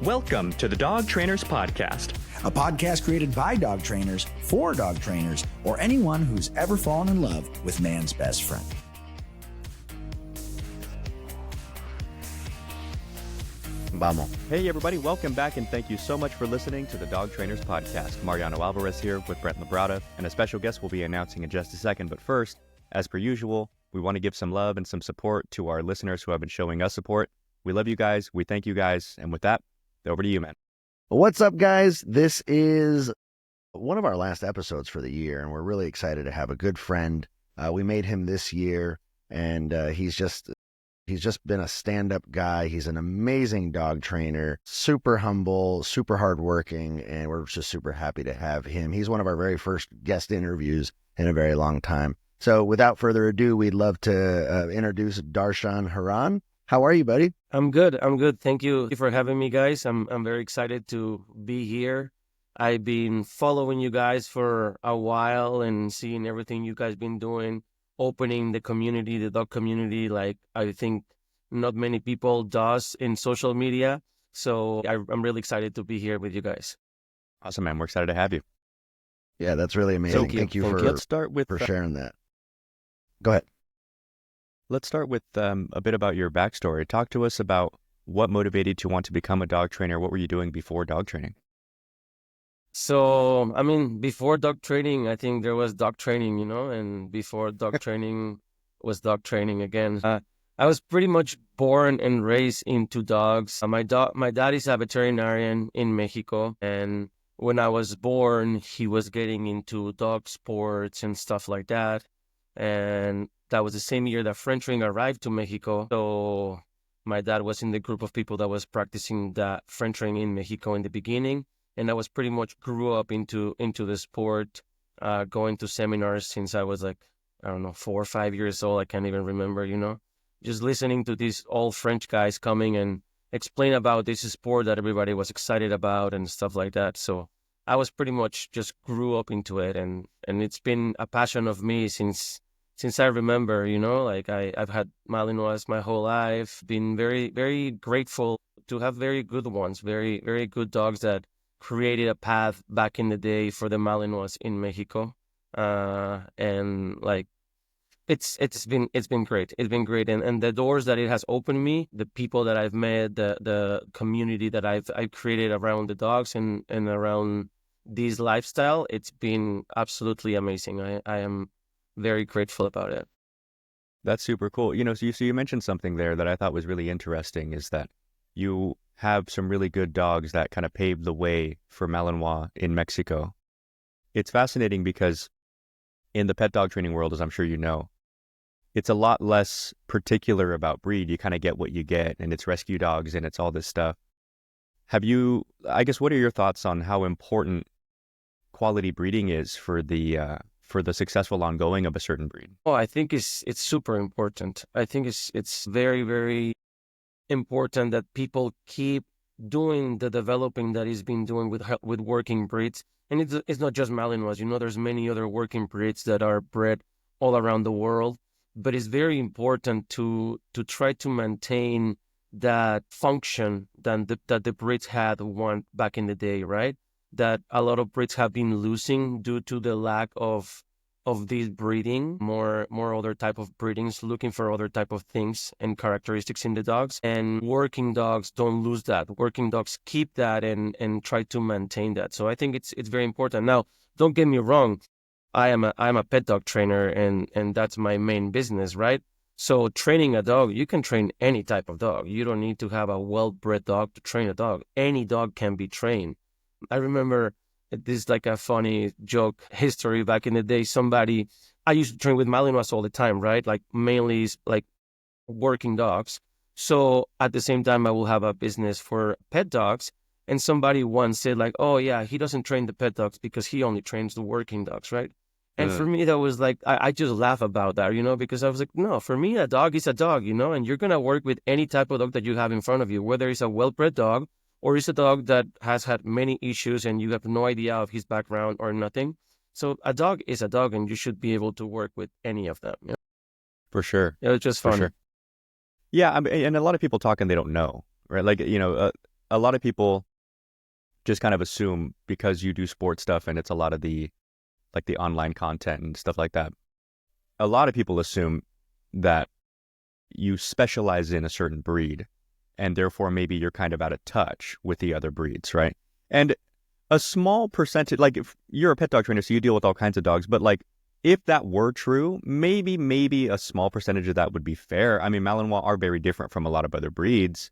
Welcome to the Dog Trainers Podcast, a podcast created by dog trainers for dog trainers or anyone who's ever fallen in love with man's best friend. Vamos. Hey everybody, welcome back and thank you so much for listening to the Dog Trainers Podcast. Mariano Alvarez here with Brent LaBrada, and a special guest we'll be announcing in just a second. But first, as per usual, we want to give some love and some support to our listeners who have been showing us support. We love you guys. We thank you guys. And with that, over to you, man. What's up, guys? This is one of our last episodes for the year, and we're really excited to have a good friend. We made him this year, and he's just been a stand-up guy. He's an amazing dog trainer, super humble, super hardworking, and we're just super happy to have him. He's one of our very first guest interviews in a very long time. So without further ado, we'd love to introduce Darshan Herrán. How are you, buddy? I'm good. Thank you for having me, guys. I'm very excited to be here. I've been following you guys for a while and seeing everything you guys been doing, opening the community, the dog community, like I think not many people does in social media. So I'm really excited to be here with you guys. Awesome, man. We're excited to have you. Yeah, that's really amazing. Thank you for Let's start with sharing that. Go ahead. Let's start with a bit about your backstory. Talk to us about what motivated you to want to become a dog trainer. What were you doing before dog training? So, before dog training, I think there was dog training, and before dog training was dog training again. I was pretty much born and raised into dogs. My dad is a veterinarian in Mexico, and when I was born, he was getting into dog sports and stuff like that. And that was the same year that French ring arrived to Mexico. So my dad was in the group of people that was practicing that French ring in Mexico in the beginning. And I was pretty much grew up into the sport, going to seminars since I was 4 or 5 years old. I can't even remember, just listening to these old French guys coming and explain about this sport that everybody was excited about and stuff like that. So I was pretty much just grew up into it. And it's been a passion of me since I remember, I've had Malinois my whole life, been very, very grateful to have very good ones, very, very good dogs that created a path back in the day for the Malinois in Mexico. It's been great. It's been great. And the doors that it has opened me, the people that I've met, the community that I've created around the dogs and around this lifestyle, it's been absolutely amazing. I am very grateful about it. That's super cool. So you mentioned something there that I thought was really interesting, is that you have some really good dogs that kind of paved the way for Malinois in Mexico. It's fascinating because in the pet dog training world, as I'm sure you know, it's a lot less particular about breed. You kind of get what you get, and it's rescue dogs and it's all this stuff. What are your thoughts on how important quality breeding is for the successful ongoing of a certain breed? Oh, I think it's super important. I think it's very, very important that people keep doing the developing that is being doing with working breeds. And it's not just Malinois. There's many other working breeds that are bred all around the world. But it's very important to try to maintain that function that the breeds had one back in the day, right? That a lot of breeds have been losing due to the lack of this breeding, more other type of breedings, looking for other type of things and characteristics in the dogs. And working dogs don't lose that. Working dogs keep that and try to maintain that. So I think it's very important. Now, don't get me wrong. I'm a pet dog trainer and that's my main business, right? So training a dog, you can train any type of dog. You don't need to have a well-bred dog to train a dog. Any dog can be trained. I remember this is like a funny joke history back in the day. I used to train with Malinois all the time, right? Like mainly like working dogs. So at the same time, I will have a business for pet dogs. And somebody once said like, oh yeah, he doesn't train the pet dogs because he only trains the working dogs, right? And for me, that was like, I just laugh about that, because I was like, no, for me, a dog is a dog, and you're going to work with any type of dog that you have in front of you, whether it's a well-bred dog or it's a dog that has had many issues and you have no idea of his background or nothing. So a dog is a dog and you should be able to work with any of them. For sure. It's just fun. For sure. Yeah, and a lot of people talk and they don't know, right? Like, a a lot of people just kind of assume because you do sports stuff and it's a lot of the online content and stuff like that. A lot of people assume that you specialize in a certain breed and therefore maybe you're kind of out of touch with the other breeds, right? And a small percentage, like if you're a pet dog trainer, so you deal with all kinds of dogs, but like if that were true, maybe a small percentage of that would be fair. I mean, Malinois are very different from a lot of other breeds,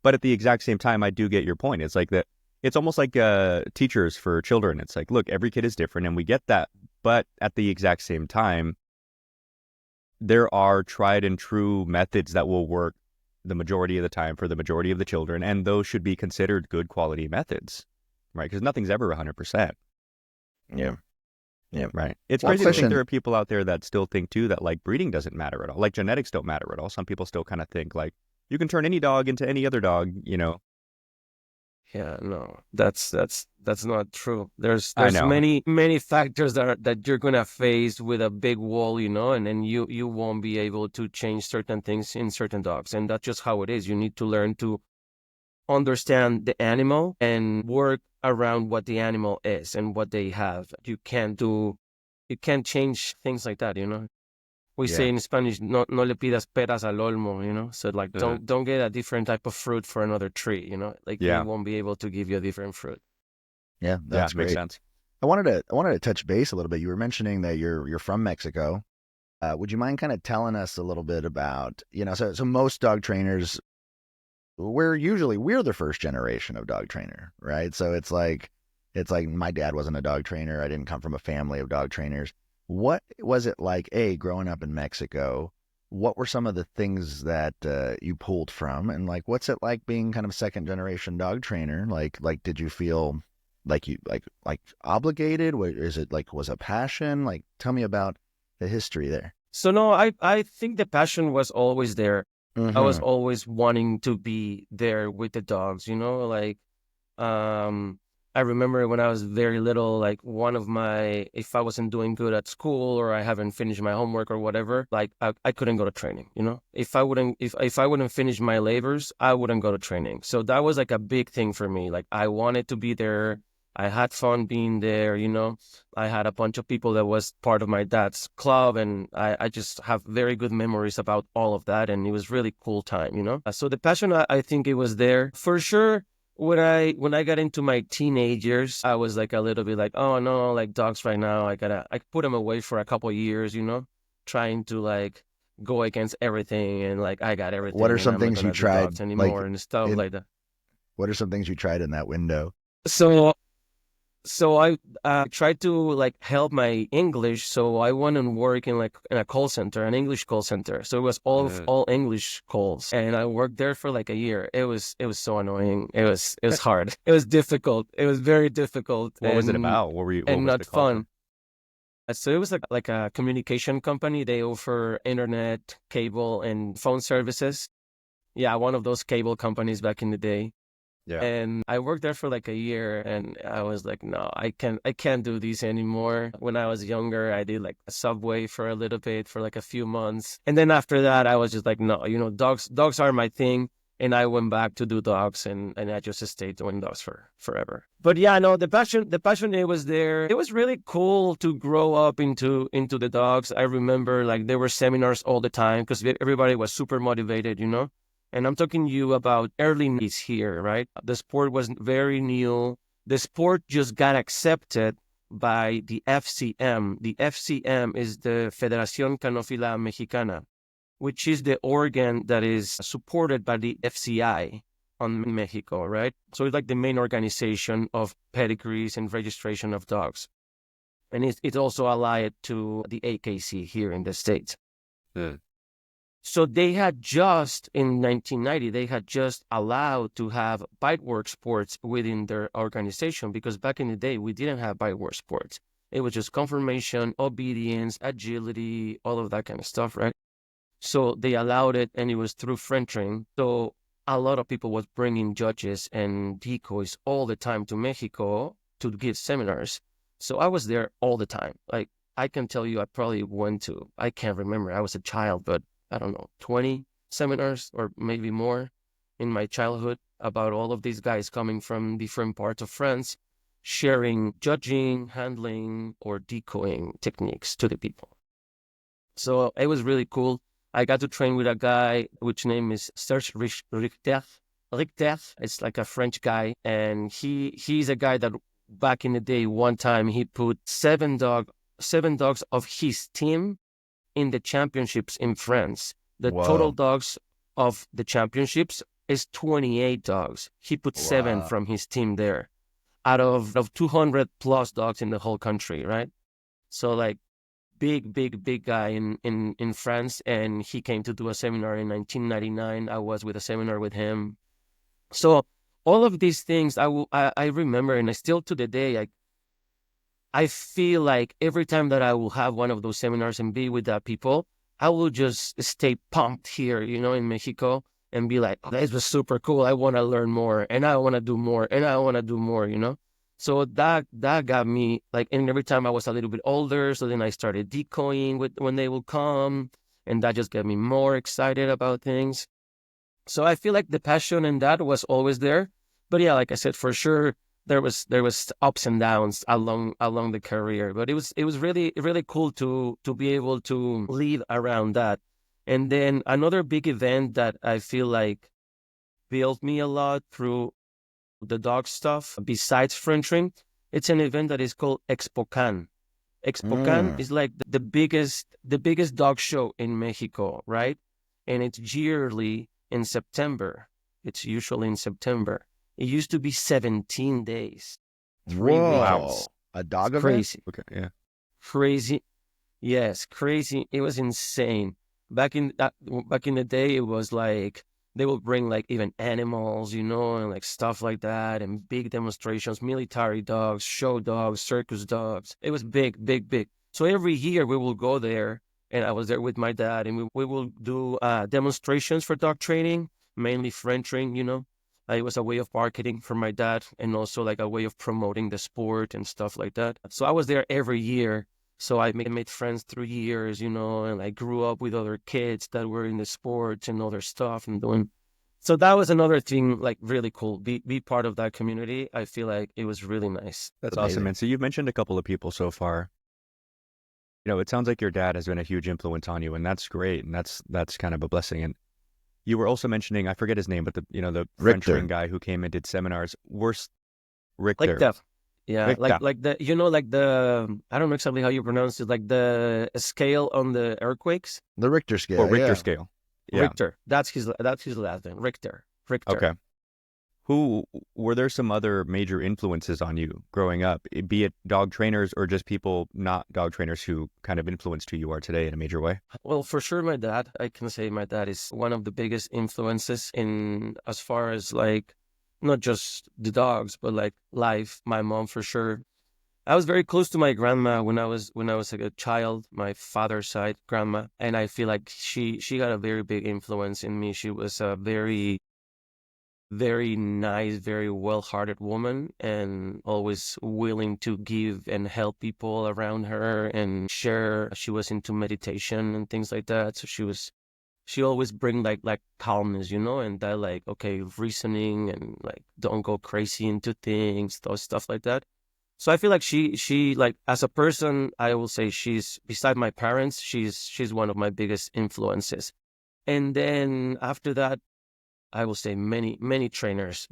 but at the exact same time, I do get your point. It's like that. It's almost like teachers for children. It's like, look, every kid is different, and we get that. But at the exact same time, there are tried and true methods that will work the majority of the time for the majority of the children, and those should be considered good quality methods, right? Because nothing's ever 100%. Yeah. Yeah. Right. It's One crazy to think question- there are people out there that still think too that like breeding doesn't matter at all. Like genetics don't matter at all. Some people still kind of think like you can turn any dog into any other dog, you know. Yeah, no, that's not true. There's I know. many factors that you're gonna face with a big wall, you know, and then you won't be able to change certain things in certain dogs, and that's just how it is. You need to learn to understand the animal and work around what the animal is and what they have. You can't change things like that, you know. We say in Spanish, no le pidas peras al olmo, you know? So like, don't get a different type of fruit for another tree, you know? Like they won't be able to give you a different fruit. Yeah, that's great. Makes sense. I wanted to touch base a little bit. You were mentioning that you're from Mexico. Would you mind kind of telling us a little bit about, you know, so most dog trainers, we're the first generation of dog trainer, right? So it's like my dad wasn't a dog trainer. I didn't come from a family of dog trainers. What was it like, growing up in Mexico? What were some of the things that you pulled from? And like, what's it like being kind of second generation dog trainer? Like, did you feel like you like obligated? Is it like, was a passion? Like, tell me about the history there. So no, I think the passion was always there. I was always wanting to be there with the dogs, you know, like, I remember when I was very little, like if I wasn't doing good at school or I haven't finished my homework or whatever, like I couldn't go to training, you know, if I wouldn't finish my labors, I wouldn't go to training. So that was like a big thing for me. Like I wanted to be there. I had fun being there, you know. I had a bunch of people that was part of my dad's club, and I just have very good memories about all of that, and it was really cool time, you know. So the passion, I think it was there. For sure, when I got into my teenage years, I was like a little bit like, oh no, like dogs right now, I put them away for a couple of years, you know, trying to like go against everything and like I got everything. What are some things you tried anymore and stuff like that? What are some things you tried in that window? So I tried to like help my English. So I went and work in a call center, an English call center. So it was all English calls, and I worked there for like a year. It was so annoying. It was hard. It was difficult. It was very difficult. What was it about? What was not the call fun. So it was like a communication company. They offer internet, cable, and phone services. Yeah, one of those cable companies back in the day. Yeah. And I worked there for like a year, and I was like, no, I can't do this anymore. When I was younger, I did like a Subway for a little bit for like a few months. And then after that, I was just like, no, you know, dogs are my thing. And I went back to do dogs, and I just stayed doing dogs for forever. But yeah, no, the passion, it was there. It was really cool to grow up into the dogs. I remember like there were seminars all the time because everybody was super motivated, you know. And I'm talking to you about early 90s here, right? The sport was very new. The sport just got accepted by the FCM. The FCM is the Federación Canófila Mexicana, which is the organ that is supported by the FCI on Mexico, right? So it's like the main organization of pedigrees and registration of dogs. And it's also allied to the AKC here in the States. So they had just, in 1990, they had just allowed to have bite work sports within their organization, because back in the day, we didn't have bite work sports. It was just conformation, obedience, agility, all of that kind of stuff, right? So they allowed it, and it was through Frenching. So a lot of people was bringing judges and decoys all the time to Mexico to give seminars. So I was there all the time. Like, I can tell you, I probably went to, I can't remember, I was a child, but I don't know, 20 seminars or maybe more. in my childhood about all of these guys coming from different parts of France, sharing judging, handling, or decoying techniques to the people. So it was really cool. I got to train with a guy which name is Serge Richter. Richter, it's like a French guy, and he's a guy that back in the day, one time he put seven dogs of his team in the championships in France. The total Whoa. dogs of the championships is 28 dogs. He put seven Wow. from his team there out of 200 plus dogs in the whole country, right? So like big guy in France, and he came to do a seminar in 1999. I was with a seminar with him. So all of these things I remember, and I still to the day I feel like every time that I will have one of those seminars and be with that people, I will just stay pumped here, in Mexico, and be like, oh, this was super cool. I want to learn more, and I want to do more, and I want to do more. So that got me like, and every time I was a little bit older, so then I started decoying when they will come, and that just got me more excited about things. So I feel like the passion and that was always there. But yeah, like I said, for sure, there was ups and downs along the career. But it was really, really cool to be able to lead around that. And then another big event that I feel like built me a lot through the dog stuff, besides Frenching, it's an event that is called Expocan. Expocan is like the biggest dog show in Mexico, right? And it's yearly in September. It's usually in September. It used to be 17 days, 3 Whoa. weekends. A dog event? Crazy. Okay, yeah. Crazy. Yes, crazy. It was insane. Back in the day, it was like they would bring like even animals, and like stuff like that, and big demonstrations, military dogs, show dogs, circus dogs. It was big, big, big. So every year we will go there, and I was there with my dad, and we will do demonstrations for dog training, mainly Frenching. It was a way of marketing for my dad, and also like a way of promoting the sport and stuff like that. So I was there every year. So I made friends through years, and I grew up with other kids that were in the sports and other stuff and doing. So that was another thing, like really cool. Be part of that community. I feel like it was really nice. That's Amazing. awesome, man. So you've mentioned a couple of people so far. It sounds like your dad has been a huge influence on you, and that's great, and that's kind of a blessing. And you were also mentioning, I forget his name, but the French Richter. ring guy who came and did seminars. Richter. Like that. Yeah, Richter. like the I don't know exactly how you pronounce it, like the scale on the earthquakes. The Richter scale. Or Richter yeah. scale. Yeah. Richter. That's his last name. Richter. Okay. Were there some other major influences on you growing up, be it dog trainers or just people not dog trainers who kind of influenced who you are today in a major way? Well, for sure, my dad. I can say my dad is one of the biggest influences in as far as like not just the dogs, but like life. My mom, for sure. I was very close to my grandma when I was a child, my father's side grandma, and I feel like she got a very big influence in me. She was a very, very nice, very well-hearted woman, and always willing to give and help people around her and share. She was into meditation and things like that, so she always bring like calmness, and that like, okay, reasoning and like don't go crazy into things, those stuff like that. So I feel like she like as a person, I will say she's beside my parents, she's one of my biggest influences. And then after that, I will say many trainers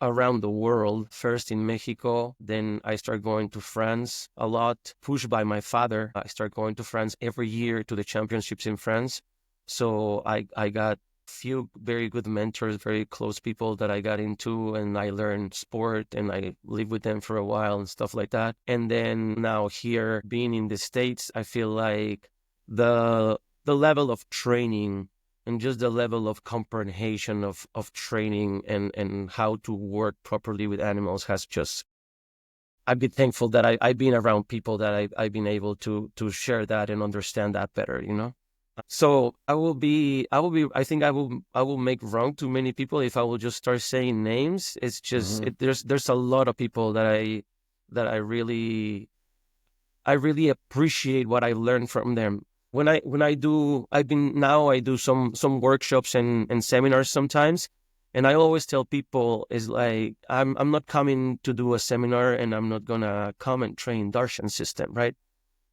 around the world. First in Mexico, then I start going to France a lot, pushed by my father. I start going to France every year to the championships in France. So I got few very good mentors, very close people that I got into, and I learned sport and I lived with them for a while and stuff like that. And then now here being in the States, I feel like the level of training and just the level of comprehension of training and how to work properly with animals has just, I've been thankful that I've been around people that I've been able to share that and understand that better, So I think I will make wrong to many people if I will just start saying names. It's just, there's a lot of people that I really appreciate what I learned from them. I do some workshops and seminars sometimes, and I always tell people is like I'm not coming to do a seminar and I'm not gonna come and train Darshan system, right?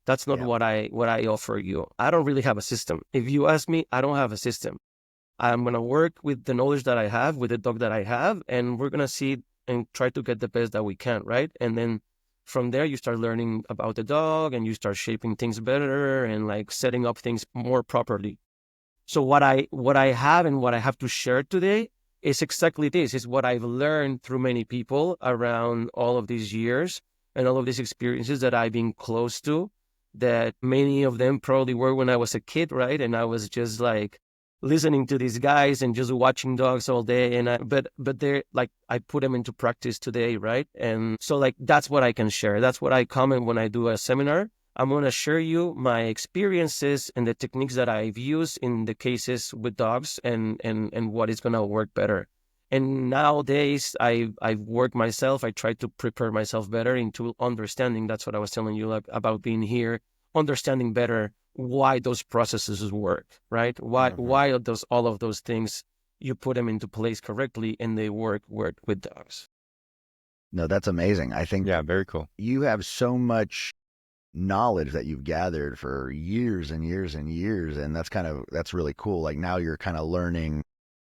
That's not Yeah. what I offer you. I don't really have a system. If you ask me, I don't have a system. I'm gonna work with the knowledge that I have, with the dog that I have, and we're gonna see and try to get the best that we can, right? And then from there, you start learning about the dog, and you start shaping things better, and like setting up things more properly. So what I have and what I have to share today is exactly this. Is what I've learned through many people around all of these years and all of these experiences that I've been close to. That many of them probably were when I was a kid, right? And I was just like listening to these guys and just watching dogs all day. But they're like I put them into practice today, right? And so like that's what I can share. That's what I comment when I do a seminar. I'm going to share you my experiences and the techniques that I've used in the cases with dogs and what is going to work better. And nowadays, I've worked myself. I try to prepare myself better into understanding. That's what I was telling you like, about being here, understanding better why those processes work, right? Why all of those things you put them into place correctly and they work with dogs. No, that's amazing. I think Yeah, very cool. you have so much knowledge that you've gathered for years and years and years, and that's really cool. Like now you're kind of learning,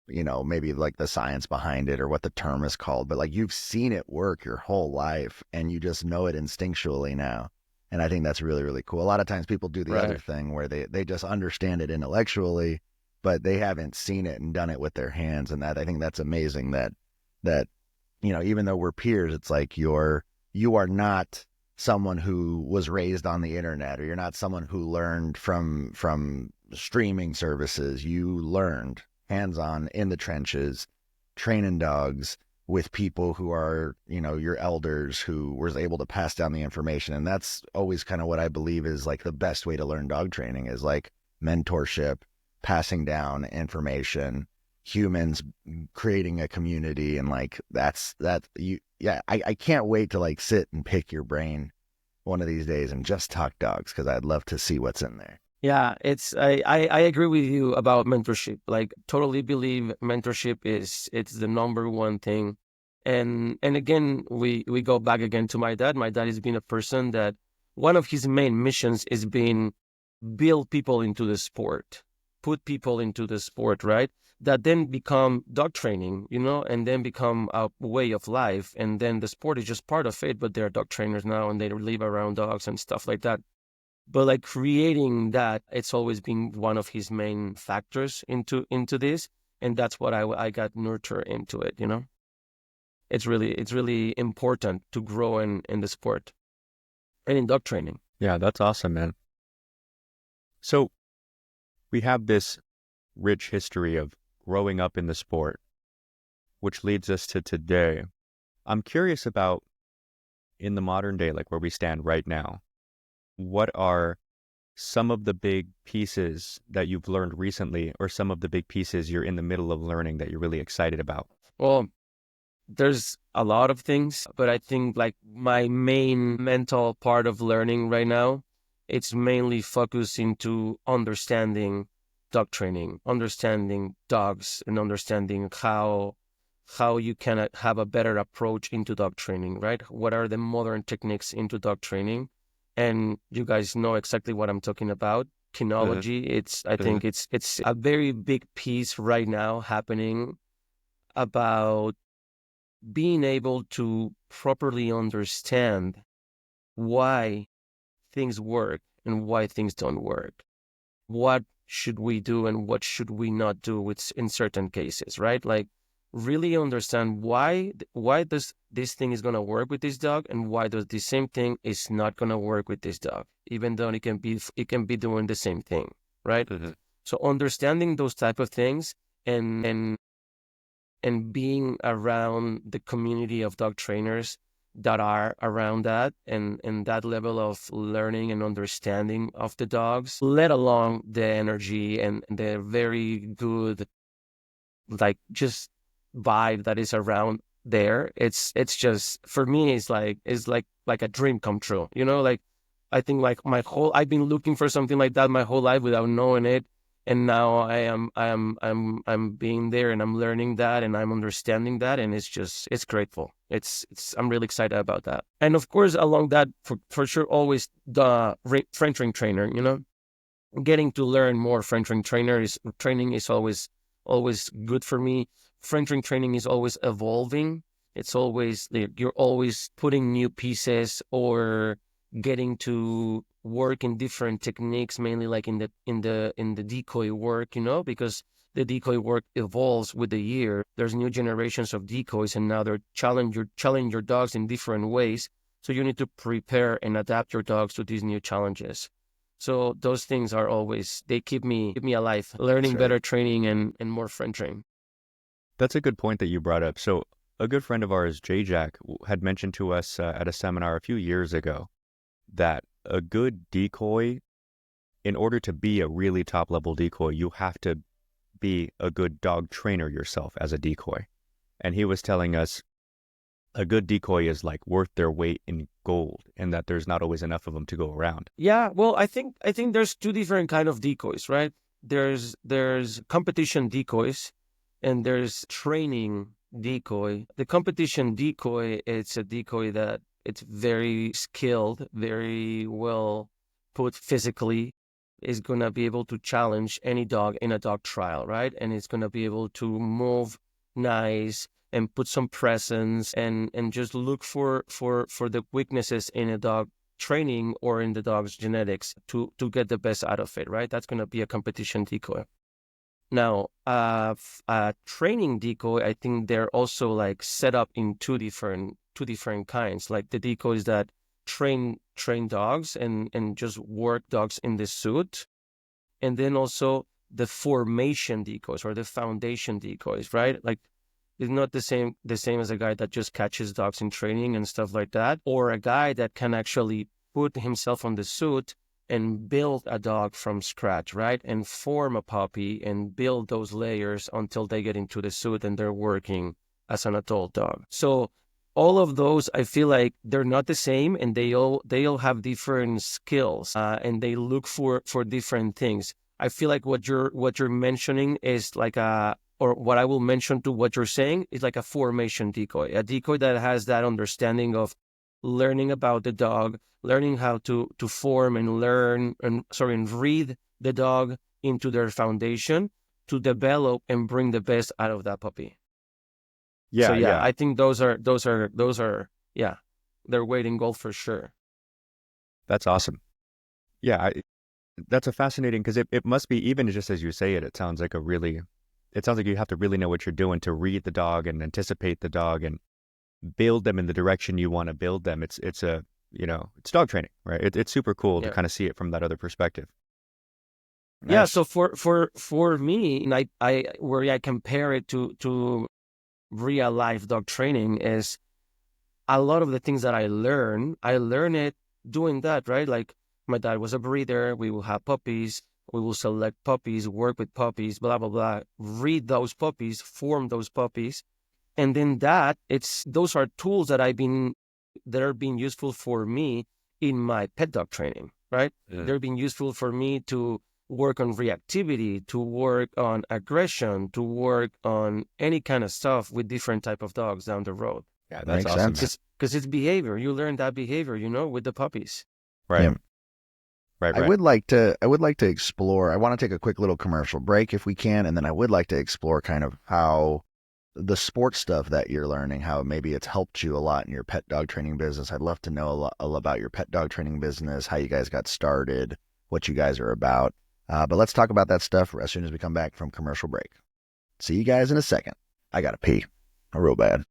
maybe like the science behind it or what the term is called, but like you've seen it work your whole life and you just know it instinctually now. And I think that's really, really cool. A lot of times people do the other thing where they just understand it intellectually, but they haven't seen it and done it with their hands. And I think that's amazing that even though we're peers, it's like you are not someone who was raised on the internet, or you're not someone who learned from streaming services. You learned hands-on in the trenches, training dogs with people who are, your elders who was able to pass down the information. And that's always kind of what I believe is like the best way to learn dog training is like mentorship, passing down information, humans creating a community. And like I can't wait to like sit and pick your brain one of these days and just talk dogs, because I'd love to see what's in there. Yeah, I agree with you about mentorship. Like totally believe mentorship it's the number one thing. And again, we go back again to my dad. My dad has been a person that one of his main missions is being build people into the sport, put people into the sport, right? That then become dog training, and then become a way of life. And then the sport is just part of it, but they're dog trainers now and they live around dogs and stuff like that. But like creating that, it's always been one of his main factors into this. And that's what I got nurtured into it, It's really important to grow in the sport and in dog training. Yeah, that's awesome, man. So we have this rich history of growing up in the sport, which leads us to today. I'm curious about in the modern day, like where we stand right now, what are some of the big pieces that you've learned recently, or some of the big pieces you're in the middle of learning that you're really excited about? Well, there's a lot of things, but I think like my main mental part of learning right now, it's mainly focused into understanding dog training, understanding dogs, and understanding how you can have a better approach into dog training, right? What are the modern techniques into dog training? And you guys know exactly what I'm talking about. Kinology. I think it's a very big piece right now happening about being able to properly understand why things work and why things don't work. What should we do and what should we not do in certain cases, right? Like really understand why this thing is going to work with this dog and why does the same thing is not going to work with this dog, even though it can be doing the same thing, right? So understanding those type of things and being around the community of dog trainers that are around that and that level of learning and understanding of the dogs, let alone the energy and the very good, like just vibe that is around there. It's just, for me, it's like a dream come true, like I think like I've been looking for something like that my whole life without knowing it. And now I'm being there and I'm learning that and I'm understanding that. And it's grateful. I'm really excited about that. And of course, along that, for sure, always the French ring trainer, getting to learn more French ring training is always good for me. French ring training is always evolving. It's always you're always putting new pieces or getting to work in different techniques, mainly like in the decoy work, because the decoy work evolves with the year. There's new generations of decoys, and now they're challenge your dogs in different ways. So you need to prepare and adapt your dogs to these new challenges. So those things are always, they keep me alive, learning better training and more French training. That's a good point that you brought up. So a good friend of ours, J-Jack, had mentioned to us at a seminar a few years ago that a good decoy, in order to be a really top level decoy, you have to be a good dog trainer yourself as a decoy. And he was telling us a good decoy is like worth their weight in gold, and that there's not always enough of them to go around. Yeah, well, I think there's two different kind of decoys, right? There's competition decoys, and there's training decoy. The competition decoy, it's a decoy that it's very skilled, very well put physically, is going to be able to challenge any dog in a dog trial, right? And it's going to be able to move nice and put some presence and just look for the weaknesses in a dog training or in the dog's genetics to get the best out of it, right? That's going to be a competition decoy. Now, a training decoy, I think they're also like set up in two different kinds, like the decoys that train dogs and just work dogs in the suit, and then also the formation decoys or the foundation decoys, right? Like it's not the same as a guy that just catches dogs in training and stuff like that, or a guy that can actually put himself on the suit and build a dog from scratch, right? And form a puppy and build those layers until they get into the suit and they're working as an adult dog. So all of those, I feel like they're not the same, and they all have different skills, and they look for different things. I feel like what you're mentioning is like or what I will mention to what you're saying is like a formation decoy, a decoy that has that understanding of learning about the dog, learning how to form and learn and read the dog into their foundation to develop and bring the best out of that puppy. Yeah, so yeah. I think those are they're weight in gold for sure. That's awesome. Yeah, that's a fascinating, because it must be, even just as you say it, it sounds like you have to really know what you're doing to read the dog and anticipate the dog and build them in the direction you want to build them. It's dog training, right? It's super cool to kind of see it from that other perspective. Nice. Yeah. So for me, and I compare it to real life dog training, is a lot of the things that I learn it doing that, right? Like my dad was a breeder. We will have puppies. We will select puppies, work with puppies, blah, blah, blah, read those puppies, form those puppies. And then those are tools that are being useful for me in my pet dog training, right? Yeah. They're being useful for me to work on reactivity, to work on aggression, to work on any kind of stuff with different type of dogs down the road. Yeah, that's Makes awesome. Because it's behavior. You learn that behavior, with the puppies. Right. Yeah. Right. I would like to explore. I want to take a quick little commercial break if we can, and then I would like to explore kind of how the sports stuff that you're learning, how maybe it's helped you a lot in your pet dog training business. I'd love to know a lot about your pet dog training business, how you guys got started, what you guys are about. But let's talk about that stuff as soon as we come back from commercial break. See you guys in a second. I gotta pee, real bad.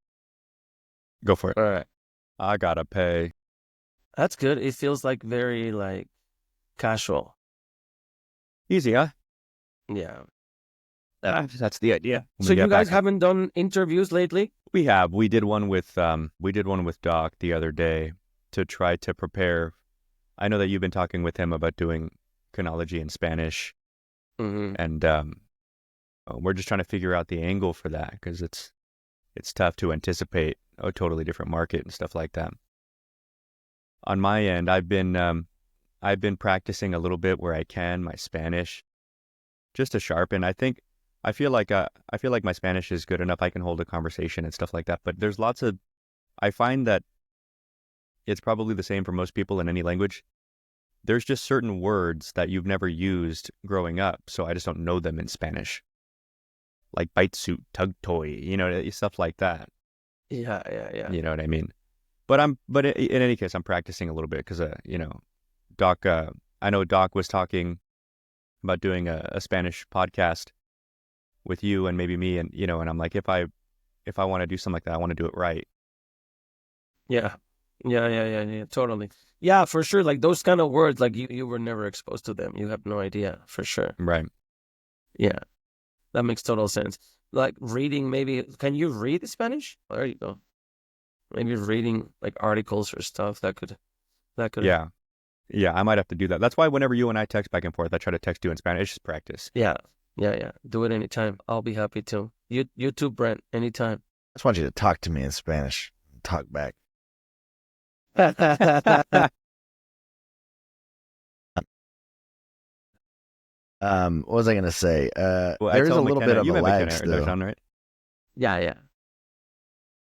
Go for it. All right. I gotta pay. That's good. It feels like very casual. Easy, huh? Yeah. That's the idea. So you guys haven't done interviews lately? We have. We did one with Doc the other day to try to prepare. I know that you've been talking with him about doing Canology in Spanish, and we're just trying to figure out the angle for that, because it's tough to anticipate a totally different market and stuff like that. On my end, I've been I've been practicing a little bit where I can my Spanish just to sharpen. I feel like my Spanish is good enough. I can hold a conversation and stuff like that. But there's lots of I find that it's probably the same for most people in any language. There's just certain words that you've never used growing up, so I just don't know them in Spanish. Like bite suit, tug toy, stuff like that. Yeah. You know what I mean? But in any case, I'm practicing a little bit because Doc. I know Doc was talking about doing a Spanish podcast with you and maybe me, and and I'm like, if I want to do something like that, I want to do it right. Yeah. Totally. Yeah, for sure. Like those kind of words, like you were never exposed to them. You have no idea, for sure. Right. Yeah, that makes total sense. Like reading, maybe, can you read Spanish? There you go. Maybe reading like articles or stuff that could. Yeah. I might have to do that. That's why whenever you and I text back and forth, I try to text you in Spanish. It's just practice. Yeah. Do it anytime. I'll be happy to. You too, Brent. Anytime. I just want you to talk to me in Spanish. Talk back. What was I going to say? Well, there's a little bit of you a lag McKenna, still. Darshan, right? Yeah.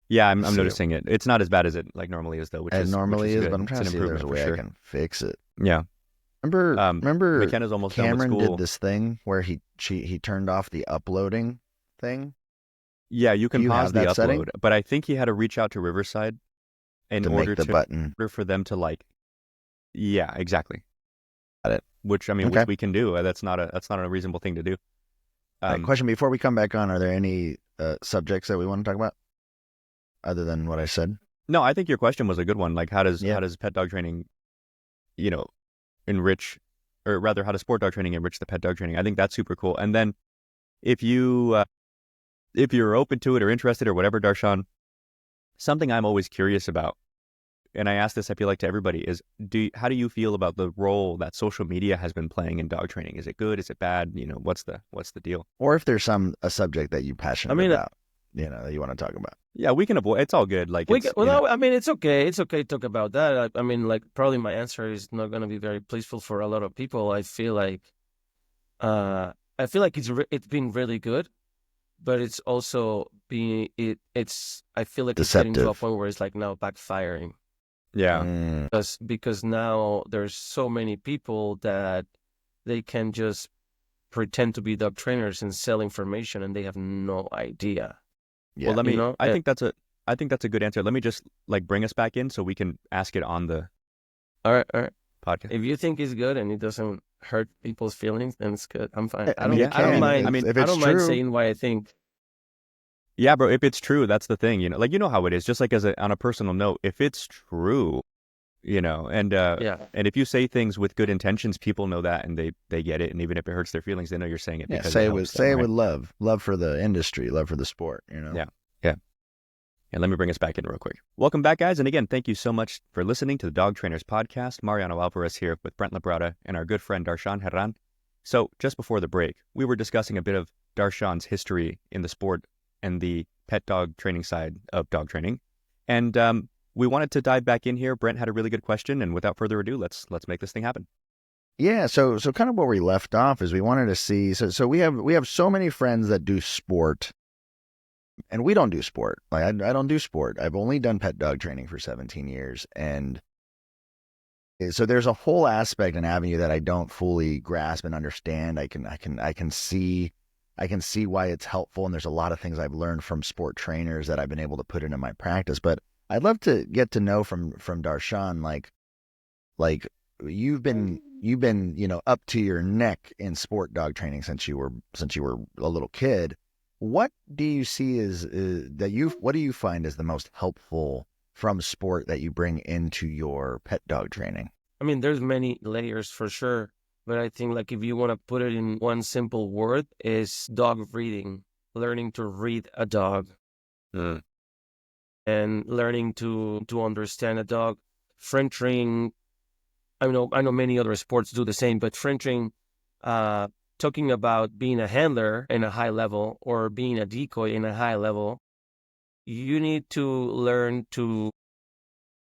Yeah, I'm noticing it. It's not as bad as it like normally is, though. Which is normally good. but I'm trying to see if there's a way sure. I can fix it. Yeah. Remember McKenna's almost Cameron done with school. did this thing where he turned off the uploading thing. Yeah, you can pause the upload, setting? but I think he had to reach out to Riverside in order make the button. in order for them to like. Yeah, exactly. Got it. Which which we can do. That's not a reasonable thing to do. Question before we come back on: are there any subjects that we want to talk about other than what I said? No, I think your question was a good one. Like, how does pet dog training, enrich, or rather, how does sport dog training enrich the pet dog training? I think that's super cool. And then, if you're open to it or interested or whatever, Darshan, something I'm always curious about, and I ask this, I feel like, to everybody, is how do you feel about the role that social media has been playing in dog training? Is it good? Is it bad? What's the deal? Or if there's a subject that you're passionate about, that you want to talk about. Yeah, we can avoid. It's all good. Like, it's okay. It's okay to talk about that. Probably my answer is not going to be very pleaseful for a lot of people. I feel like it's been really good, but it's also I feel like deceptive. It's getting to a point where it's like now backfiring. Yeah. Because now there's so many people that they can just pretend to be dog trainers and sell information, and they have no idea. Yeah. Well, I think that's a good answer. Let me just bring us back in so we can ask it on the all right podcast. If you think it's good and it doesn't hurt people's feelings, then it's good. I'm fine. I don't mind. I don't mind saying what I think. Yeah, bro. If it's true, that's the thing. You know how it is. Just like on a personal note, if it's true, and if you say things with good intentions, people know that and they get it. And even if it hurts their feelings, they know you're saying it. Yeah, because say it with love for the industry, love for the sport. Yeah. And let me bring us back in real quick. Welcome back, guys. And again, thank you so much for listening to the Dog Trainers Podcast. Mariano Alvarez here with Brent LaBrada and our good friend Darshan Herrán. So just before the break, we were discussing a bit of Darshan's history in the sport and the pet dog training side of dog training. And we wanted to dive back in here. Brent had a really good question. And without further ado, let's make this thing happen. Yeah, so kind of where we left off is we wanted to see, so we have so many friends that do sport. And we don't do sport. Like I don't do sport. I've only done pet dog training for 17 years. And so there's a whole aspect and avenue that I don't fully grasp and understand. I can see why it's helpful. And there's a lot of things I've learned from sport trainers that I've been able to put into my practice. But I'd love to get to know from Darshan, like you've been, up to your neck in sport dog training since you were a little kid. What do you see what do you find as the most helpful from sport that you bring into your pet dog training? There's many layers for sure, but I think if you want to put it in one simple word, is dog reading, learning to read a dog, and learning to understand a dog. Frenching, I know many other sports do the same, but Frenching, talking about being a handler in a high level or being a decoy in a high level, you need to learn to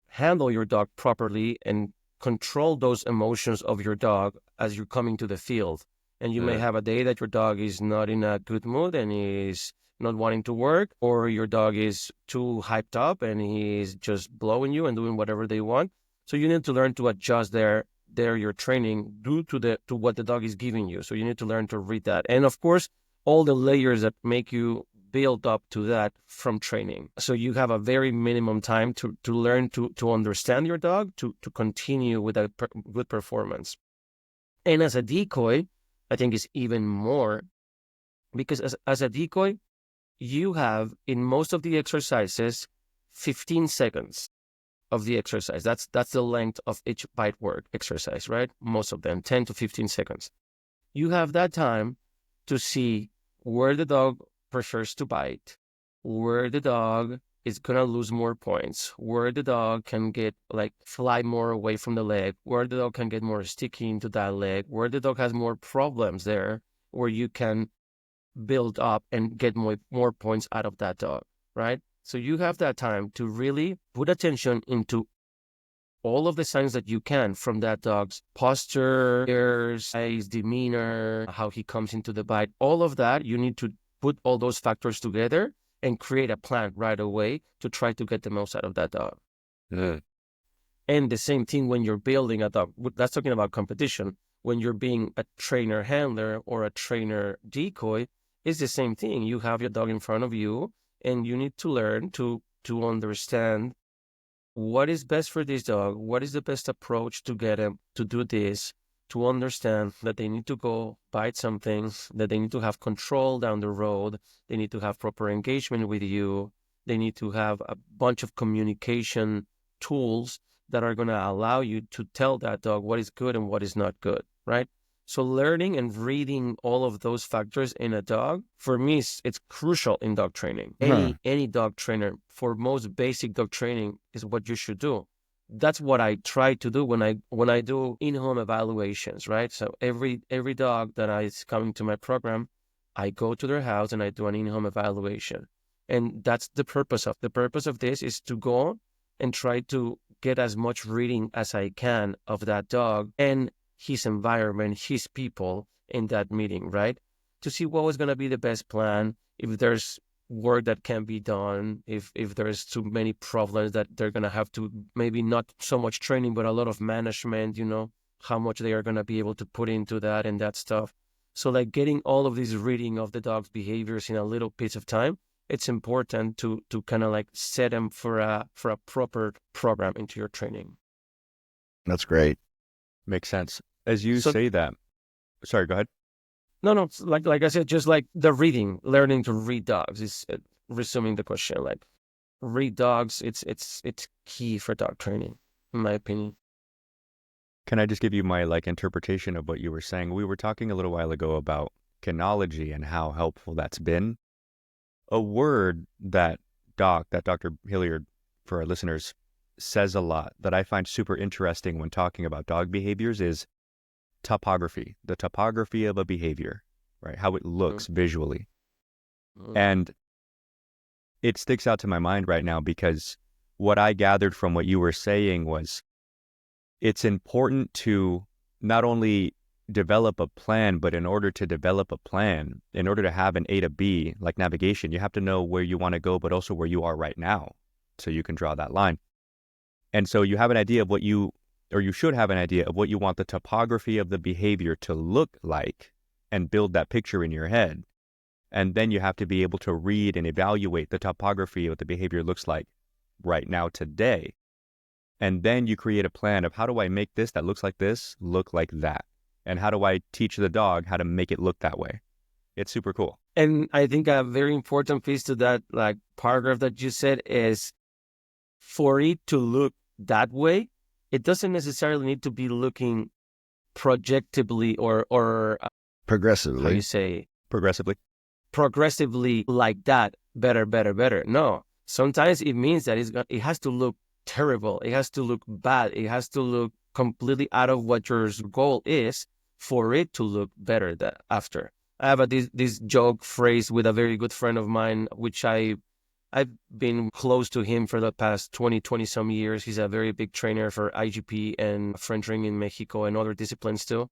handle your dog properly and control those emotions of your dog as you're coming to the field. And you may have a day that your dog is not in a good mood and is not wanting to work, or your dog is too hyped up and he's just blowing you and doing whatever they want. So you need to learn to adjust your training due to what the dog is giving you. So you need to learn to read that. And of course, all the layers that make you build up to that from training. So you have a very minimum time to learn to understand your dog, to continue with a good performance. And as a decoy, I think it's even more, because as a decoy, you have in most of the exercises 15 seconds of the exercise. That's the length of each bite work exercise, right? Most of them, 10 to 15 seconds. You have that time to see where the dog prefers to bite, where the dog is going to lose more points, where the dog can get fly more away from the leg, where the dog can get more sticky into that leg, where the dog has more problems there, where you can build up and get more points out of that dog, right? So you have that time to really put attention into all of the signs that you can from that dog's posture, ears, eyes, demeanor, how he comes into the bite. All of that, you need to put all those factors together and create a plan right away to try to get the most out of that dog. And the same thing when you're building a dog. That's talking about competition. When you're being a trainer handler or a trainer decoy, it's the same thing. You have your dog in front of you, and you need to learn to understand what is best for this dog, what is the best approach to get him to do this, to understand that they need to go bite something, that they need to have control down the road, they need to have proper engagement with you, they need to have a bunch of communication tools that are going to allow you to tell that dog what is good and what is not good, right? So learning and reading all of those factors in a dog, for me, it's crucial in dog training. Any dog trainer, for most basic dog training, is what you should do. That's what I try to do when I do in-home evaluations, right? So every dog that is coming to my program, I go to their house and I do an in-home evaluation. And that's the purpose of this is to go and try to get as much reading as I can of that dog and his environment, his people in that meeting, right? To see what was going to be the best plan, if there's work that can be done, if there's too many problems that they're going to have to, maybe not so much training, but a lot of management, how much they are going to be able to put into that and that stuff. So getting all of this reading of the dog's behaviors in a little piece of time, it's important to kind of set them for a proper program into your training. That's great. Makes sense. As you say that, sorry, go ahead. No, like I said, just the reading, learning to read dogs is resuming the question. Read dogs, it's key for dog training, in my opinion. Can I just give you my interpretation of what you were saying? We were talking a little while ago about canology and how helpful that's been. A word that Dr. Hilliard, for our listeners, says a lot that I find super interesting when talking about dog behaviors is topography, the topography of a behavior, right? How it looks visually. And it sticks out to my mind right now because what I gathered from what you were saying was it's important to not only develop a plan, but in order to develop a plan, in order to have an A to B, like navigation, you have to know where you want to go, but also where you are right now, so you can draw that line. And so you have an idea of you should have an idea of what you want the topography of the behavior to look like and build that picture in your head. And then you have to be able to read and evaluate the topography of what the behavior looks like right now today. And then you create a plan of how do I make this that looks like this look like that? And how do I teach the dog how to make it look that way? It's super cool. And I think a very important piece to that paragraph that you said is for it to look that way, it doesn't necessarily need to be looking projectively or progressively. How you say? Progressively like that. Better. No. Sometimes it means that it has to look terrible. It has to look bad. It has to look completely out of what your goal is for it to look better after. I have this joke phrase with a very good friend of mine, which I I've been close to him for the past 20 some years. He's a very big trainer for IGP and French ring in Mexico and other disciplines too.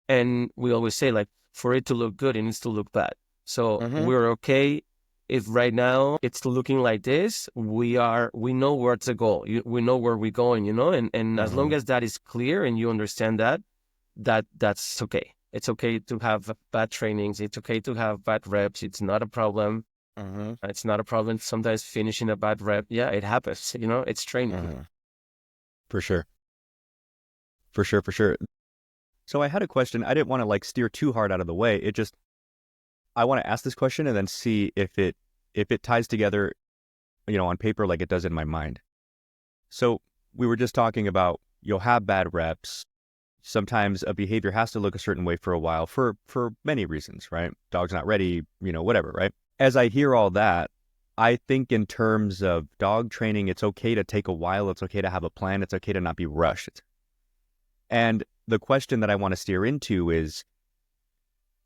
And we always say, like, for it to look good, it needs to look bad. So we're okay if right now it's looking like this. We know where to go. We know where we're going, and as long as that is clear and you understand that's okay. It's okay to have bad trainings. It's okay to have bad reps. It's not a problem. It's not a problem. Sometimes finishing a bad rep, yeah, it happens. It's training. For sure. For sure. So I had a question. I didn't want to steer too hard out of the way. I want to ask this question and then see if it ties together, on paper like it does in my mind. So we were just talking about you'll have bad reps. Sometimes a behavior has to look a certain way for a while for many reasons, right? Dog's not ready, whatever, right? As I hear all that, I think in terms of dog training, it's okay to take a while. It's okay to have a plan. It's okay to not be rushed. And the question that I want to steer into is,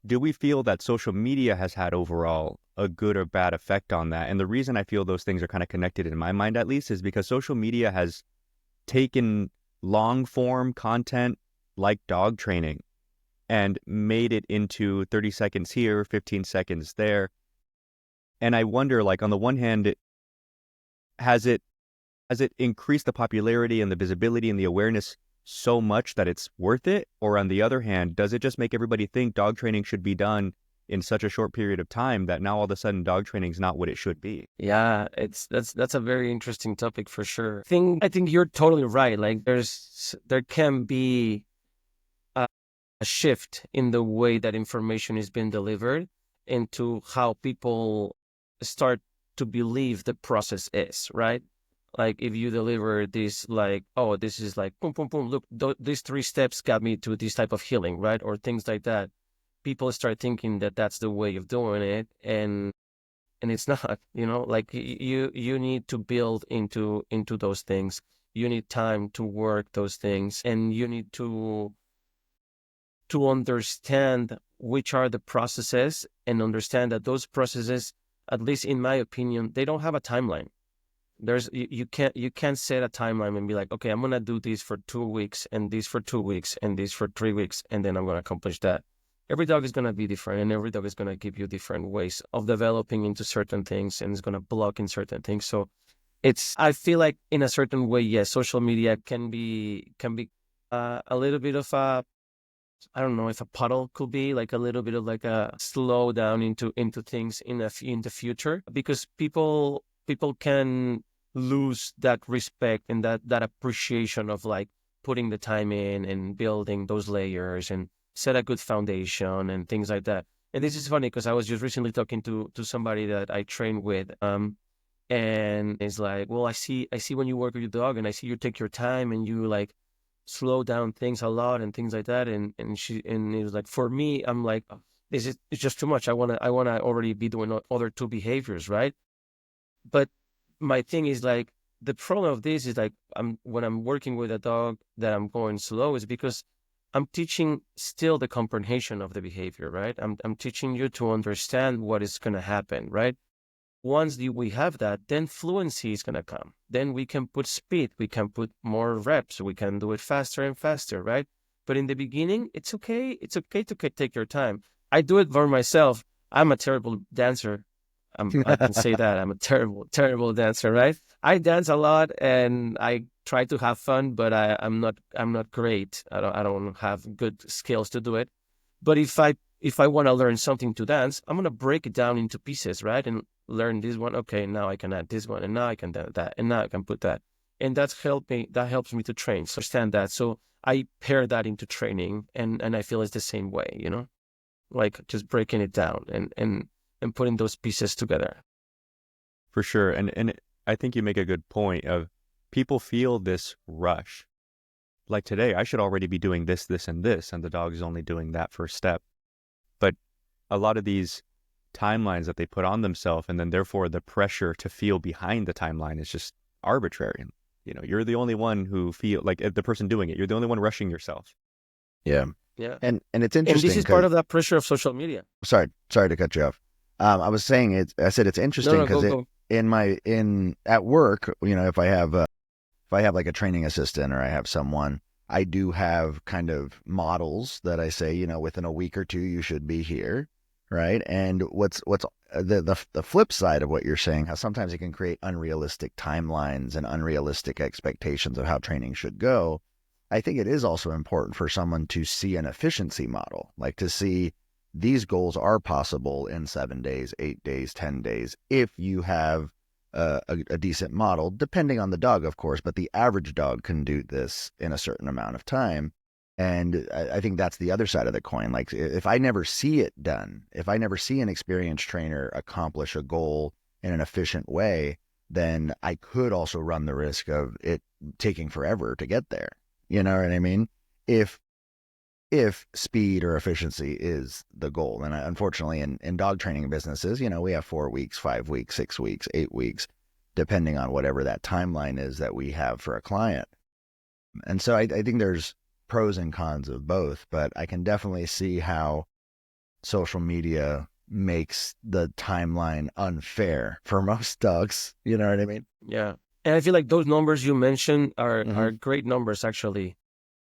do we feel that social media has had overall a good or bad effect on that? And the reason I feel those things are kind of connected in my mind, at least, is because social media has taken long form content like dog training and made it into 30 seconds here, 15 seconds there. And I wonder, on the one hand, has it increased the popularity and the visibility and the awareness so much that it's worth it? Or on the other hand, does it just make everybody think dog training should be done in such a short period of time that now all of a sudden dog training is not what it should be? Yeah, that's a very interesting topic for sure. I think you're totally right. There can be a shift in the way that information is being delivered into how people start to believe the process is, right? If you deliver this, this is boom, boom, boom, look, these 3 steps got me to this type of healing, right? Or things like that. People start thinking that that's the way of doing it. And it's not, you need to build into those things. You need time to work those things, and you need to understand which are the processes, and understand that those processes, at least in my opinion, they don't have a timeline. You can't set a timeline and be like, okay, I'm gonna do this for 2 weeks, and this for 2 weeks, and this for 3 weeks, and then I'm gonna accomplish that. Every dog is gonna be different, and every dog is gonna give you different ways of developing into certain things, and it's gonna block in certain things. So I feel like in a certain way, yes, social media can be a little bit of a, I don't know if a puddle could be a little bit of a slow down into things in the future, because people can lose that respect and that appreciation of putting the time in and building those layers and set a good foundation and things like that. And this is funny because I was just recently talking to somebody that I train with, and it's well, I see when you work with your dog, and I see you take your time and you slow down things a lot and things like that. And it was for me, I'm it's just too much. I wanna already be doing other 2 behaviors, right? But my thing is the problem of this is when I'm working with a dog that I'm going slow, is because I'm teaching still the comprehension of the behavior, right? I'm teaching you to understand what is going to happen, right? Once we have that, then fluency is going to come. Then we can put speed, we can put more reps, we can do it faster and faster, right? But in the beginning, it's okay. It's okay to take your time. I do it for myself. I'm a terrible dancer. I can say that I'm a terrible dancer, right? I dance a lot and I try to have fun, but I'm not great. I don't have good skills to do it. But if I want to learn something to dance, I'm gonna break it down into pieces, right? And learn this one. Okay, now I can add this one, and now I can do that, and now I can put that, and that helps me to train. So understand that. So I pair that into training, and I feel it's the same way, just breaking it down and putting those pieces together. For sure. And I think you make a good point of people feel this rush. Like today, I should already be doing this, this, and this, and the dog is only doing that first step. But a lot of these timelines that they put on themselves, and then therefore the pressure to feel behind the timeline is just arbitrary. You're the only one who feel like the person doing it. You're the only one rushing yourself. Yeah. Yeah. And it's interesting. And this is part of that pressure of social media. Sorry to cut you off. I was saying I said it's interesting because at work, if I have like a training assistant or I have someone, I do have kind of models that I say, within a week or two you should be here, right? And what's the flip side of what you're saying, how sometimes it can create unrealistic timelines and unrealistic expectations of how training should go. I think it is also important for someone to see an efficiency model, like to see these goals are possible in 7 days, 8 days, 10 days, if you have a decent model, depending on the dog, of course, but the average dog can do this in a certain amount of time. And I think that's the other side of the coin. Like if I never see it done, if I never see an experienced trainer accomplish a goal in an efficient way, then I could also run the risk of it taking forever to get there. You know what I mean? If speed or efficiency is the goal. And unfortunately, in dog training businesses, we have 4 weeks, 5 weeks, 6 weeks, 8 weeks, depending on whatever that timeline is that we have for a client. And so I think there's pros and cons of both, but I can definitely see how social media makes the timeline unfair for most dogs. You know what I mean? Yeah. And I feel like those numbers you mentioned are great numbers, actually.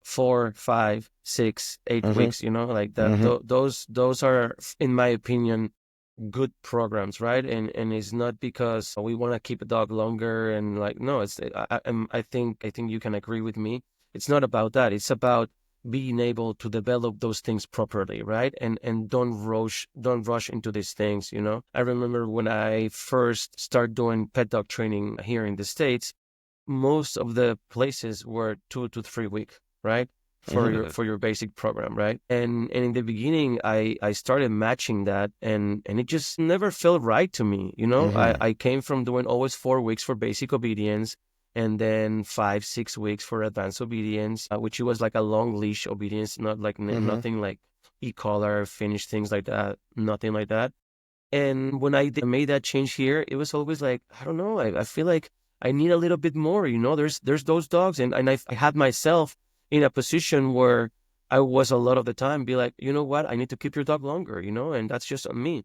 4, 5, 6, 8 weeks, like that. Those are, in my opinion, good programs, right? And it's not because we want to keep a dog longer and no, it's I think you can agree with me. It's not about that. It's about being able to develop those things properly, right? And don't rush into these things. I remember when I first started doing pet dog training here in the States, most of the places were 2 to 3 weeks. Right? For your basic program, right? And in the beginning, I started matching that, and it just never felt right to me. I came from doing always 4 weeks for basic obedience, and then 5, 6 weeks for advanced obedience, which was like a long leash obedience, not like nothing like e-collar, finish, things like that, nothing like that. And when I made that change here, it was always like, I don't know, I feel like I need a little bit more. There's those dogs, and I had myself in a position where I was a lot of the time be like, you know what, I need to keep your dog longer, and that's just on me,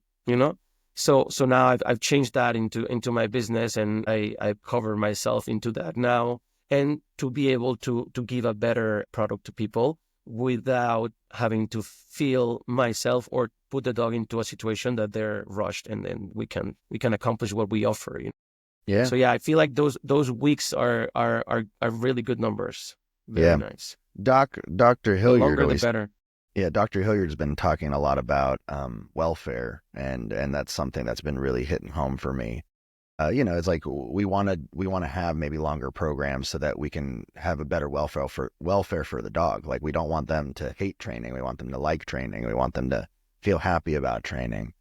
So now I've changed that into my business, and I cover myself into that now, and to be able to give a better product to people without having to feel myself or put the dog into a situation that they're rushed, and then we can accomplish what we offer. Yeah. So yeah, I feel like those weeks are really good numbers. Very nice. Dr. Hilliard, the longer the better. Yeah, Dr. Hilliard's been talking a lot about welfare, and that's something that's been really hitting home for me. It's like we want to have maybe longer programs so that we can have a better welfare for the dog. Like we don't want them to hate training. We want them to like training. We want them to feel happy about training.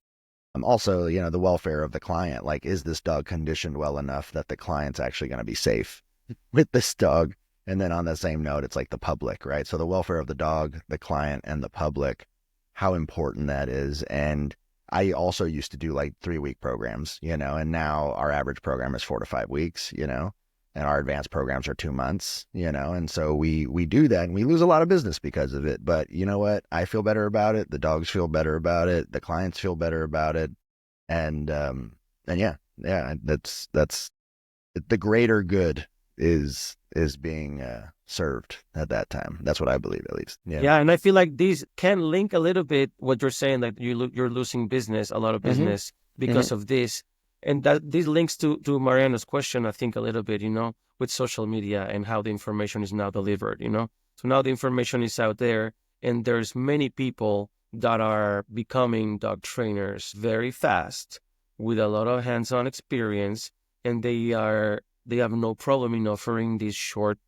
Also, the welfare of the client. Like, is this dog conditioned well enough that the client's actually going to be safe with this dog? And then on the same note, it's like the public, right? So the welfare of the dog, the client, and the public, how important that is. And I also used to do like 3-week programs, and now our average program is 4 to 5 weeks, and our advanced programs are 2 months, and so we do that, and we lose a lot of business because of it. But you know what? I feel better about it. The dogs feel better about it. The clients feel better about it. And yeah, that's the greater good is being served at that time. That's what I believe, at least. Yeah, and I feel like these can link a little bit what you're saying, like you're losing business, a lot of business because of this, and that this links to Mariano's question, I think, a little bit, with social media and how the information is now delivered. So now the information is out there, and there's many people that are becoming dog trainers very fast with a lot of hands-on experience, and they have no problem in offering these short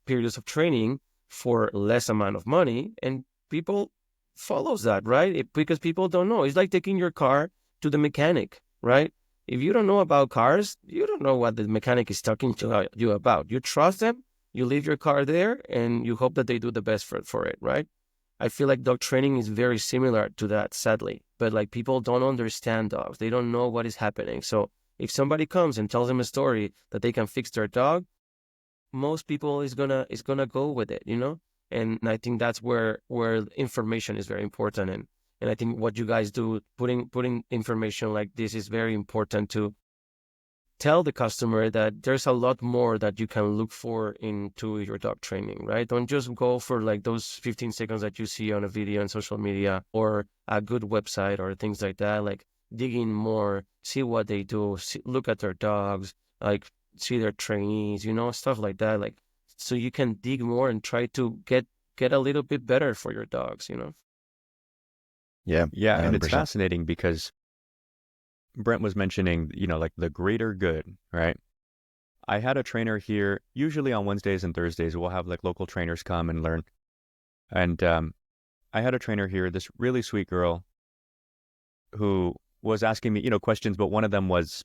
periods of training for less amount of money, and people follows that, right? Because people don't know. It's like taking your car to the mechanic, right? If you don't know about cars, you don't know what the mechanic is talking to you about. You trust them, you leave your car there, and you hope that they do the best for it, right? I feel like dog training is very similar to that, sadly. But like people don't understand dogs. They don't know what is happening. So if somebody comes and tells them a story that they can fix their dog, most people is gonna go with it, And I think that's where information is very important, and I think what you guys do, putting information like this, is very important to tell the customer that there's a lot more that you can look for into your dog training, right? Don't just go for like those 15 seconds that you see on a video on social media or a good website or things like that. Like dig in more, see what they do, look at their dogs, like see their trainees, stuff like that. Like, so you can dig more and try to get a little bit better for your dogs, Yeah. Yeah, and it's 100%. fascinating because Brent was mentioning, like the greater good, right? I had a trainer here, usually on Wednesdays and Thursdays, we'll have like local trainers come and learn. And I had a trainer here, this really sweet girl who was asking me, questions, but one of them was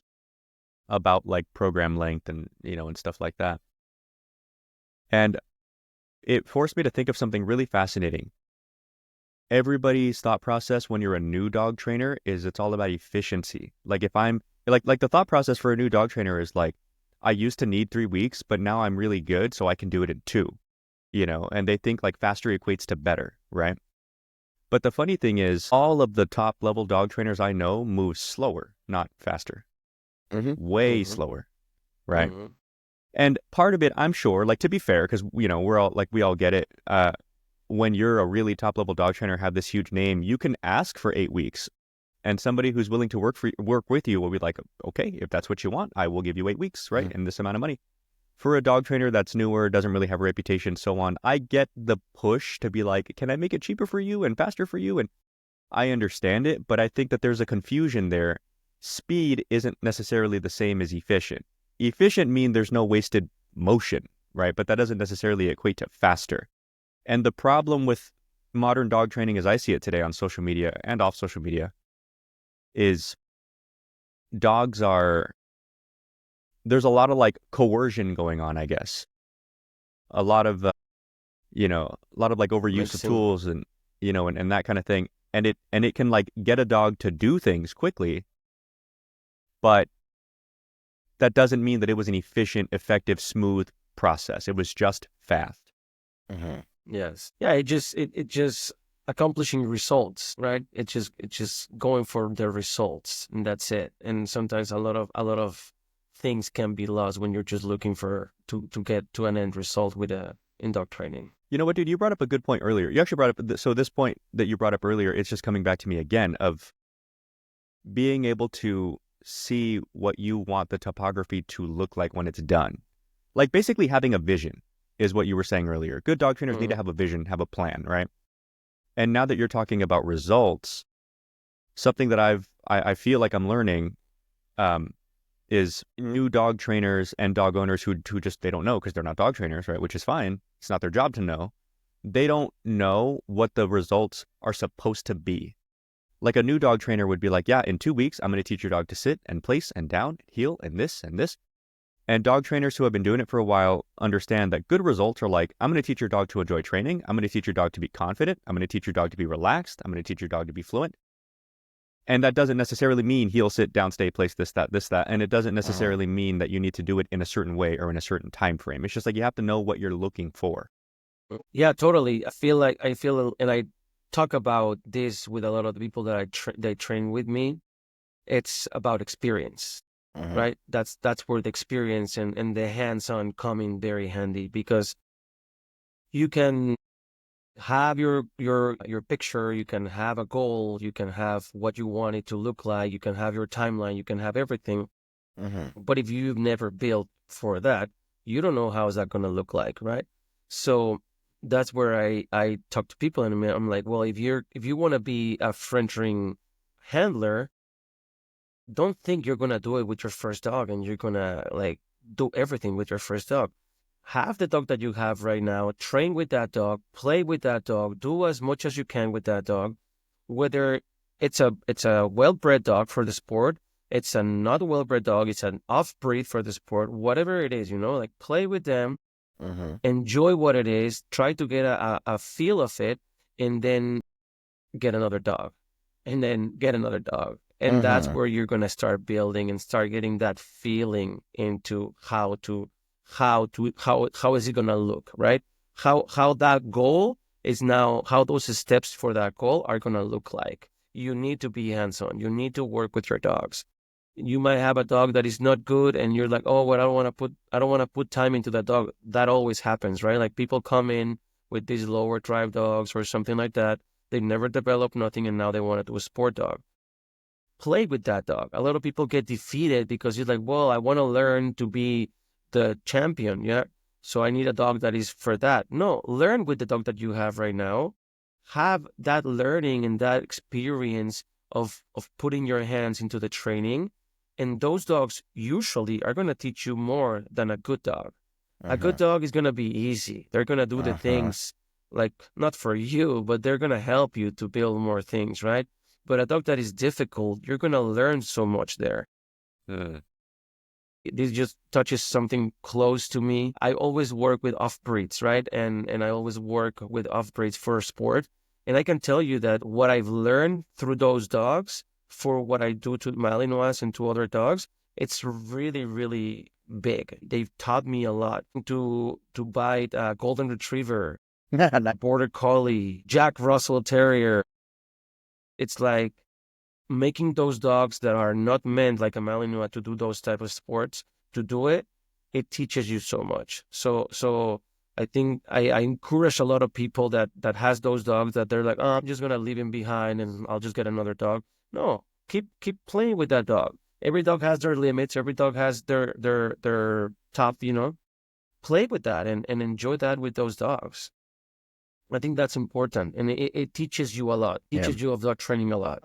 about like program length and, and stuff like that. And it forced me to think of something really fascinating. Everybody's thought process when you're a new dog trainer is it's all about efficiency. Like if I'm like the thought process for a new dog trainer is like, I used to need 3 weeks, but now I'm really good, so I can do it in 2, and they think like faster equates to better, right? But the funny thing is all of the top level dog trainers I know move slower, not faster, way slower, right? And part of it, I'm sure, like to be fair, because, we're all like, we all get it. When you're a really top level dog trainer, have this huge name, you can ask for 8 weeks. And somebody who's willing to work with you will be like, okay, if that's what you want, I will give you 8 weeks, right? And this amount of money. For a dog trainer that's newer, doesn't really have a reputation, so on, I get the push to be like, can I make it cheaper for you and faster for you? And I understand it, but I think that there's a confusion there. Speed isn't necessarily the same as efficient. Efficient means there's no wasted motion, right? But that doesn't necessarily equate to faster. And the problem with modern dog training, as I see it today on social media and off social media, is there's a lot of like coercion going on, I guess. A lot of, like overuse of tools and, and that kind of thing. And it can like get a dog to do things quickly, but that doesn't mean that it was an efficient, effective, smooth process. It was just fast. Yes. Yeah. It just accomplishing results, right? It's just going for the results, and that's it. And sometimes a lot of things can be lost when you're just looking to get to an end result in dog training. You know what, dude? You brought up a good point earlier. You actually brought up, so this point that you brought up earlier, it's just coming back to me again of being able to see what you want the topography to look like when it's done. Like basically having a vision is what you were saying earlier. Good dog trainers need to have a vision, have a plan, right? And now that you're talking about results, something that I feel like I'm learning is new dog trainers and dog owners who just, they don't know because they're not dog trainers, right? Which is fine. It's not their job to know. They don't know what the results are supposed to be. Like a new dog trainer would be like, yeah, in 2 weeks, I'm going to teach your dog to sit and place and down, heel, and this and this. And dog trainers who have been doing it for a while understand that good results are like, I'm going to teach your dog to enjoy training. I'm going to teach your dog to be confident. I'm going to teach your dog to be relaxed. I'm going to teach your dog to be fluent. And that doesn't necessarily mean heel, sit, down, stay, place, this, that. And it doesn't necessarily mean that you need to do it in a certain way or in a certain time frame. It's just like you have to know what you're looking for. Yeah, totally. And I talk about this with a lot of the people that they train with me. It's about experience. Right? That's where the experience and the hands-on come in very handy, because you can have your picture, you can have a goal, you can have what you want it to look like, you can have your timeline, you can have everything. But if you've never built for that, you don't know how is that going to look like, right? So that's where I talk to people and I'm like, well, if you want to be a French ring handler, don't think you're going to do it with your first dog and you're going to like do everything with your first dog. Have the dog that you have right now, train with that dog, play with that dog, do as much as you can with that dog, whether it's a well-bred dog for the sport, it's a not well-bred dog, it's an off-breed for the sport, whatever it is, like play with them, enjoy what it is, try to get a feel of it, and then get another dog, and then get another dog. And that's where you're going to start building and start getting that feeling into how is it going to look, right? How that goal is now, how those steps for that goal are going to look like. You need to be hands-on. You need to work with your dogs. You might have a dog that is not good, and you're like, oh, well, I don't want to put time into that dog. That always happens, right? Like people come in with these lower drive dogs or something like that. They've never developed nothing, and now they want to do a sport dog. Play with that dog. A lot of people get defeated because you're like, well, I want to learn to be the champion, yeah? So I need a dog that is for that. No, learn with the dog that you have right now. Have that learning and that experience of putting your hands into the training. And those dogs usually are going to teach you more than a good dog. A good dog is going to be easy. They're going to do the things like not for you, but they're going to help you to build more things, right? But a dog that is difficult, you're going to learn so much there. This just touches something close to me. I always work with off-breeds, right? And I always work with off-breeds for sport. And I can tell you that what I've learned through those dogs for what I do to Malinois and to other dogs, it's really, really big. They've taught me a lot to bite a golden retriever, border collie, Jack Russell Terrier. It's like making those dogs that are not meant like a Malinois to do those type of sports, to do it, it teaches you so much. So I think I encourage a lot of people that has those dogs that they're like, oh, I'm just going to leave him behind and I'll just get another dog. No, keep playing with that dog. Every dog has their limits. Every dog has their top, play with that and enjoy that with those dogs. I think that's important. And it teaches you a lot, teaches you of dog training a lot.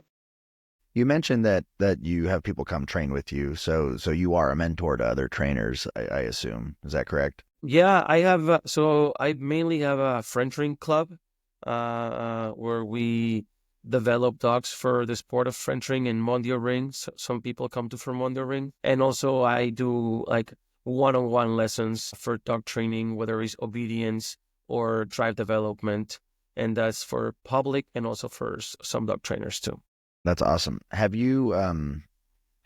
You mentioned that you have people come train with you. So you are a mentor to other trainers, I assume. Is that correct? Yeah, I have. So I mainly have a French ring club where we develop dogs for the sport of French ring and Mondio ring. So some people come to for Mondio ring. And also I do like one-on-one lessons for dog training, whether it's obedience or drive development. And that's for public and also for some dog trainers too. That's awesome. Have you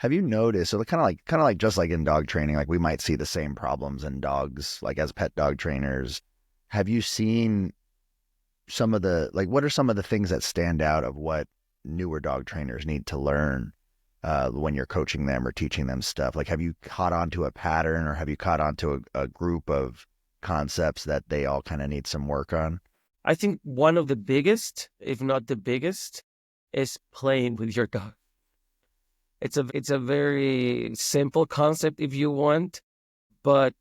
noticed, so kind of like just like in dog training, like we might see the same problems in dogs, like as pet dog trainers. Have you seen some of the, like, what are some of the things that stand out of what newer dog trainers need to learn when you're coaching them or teaching them stuff? Like, have you caught on to a pattern, or have you caught on to a group of concepts that they all kind of need some work on? I think one of the biggest, if not the biggest, is playing with your dog. It's a very simple concept if you want, but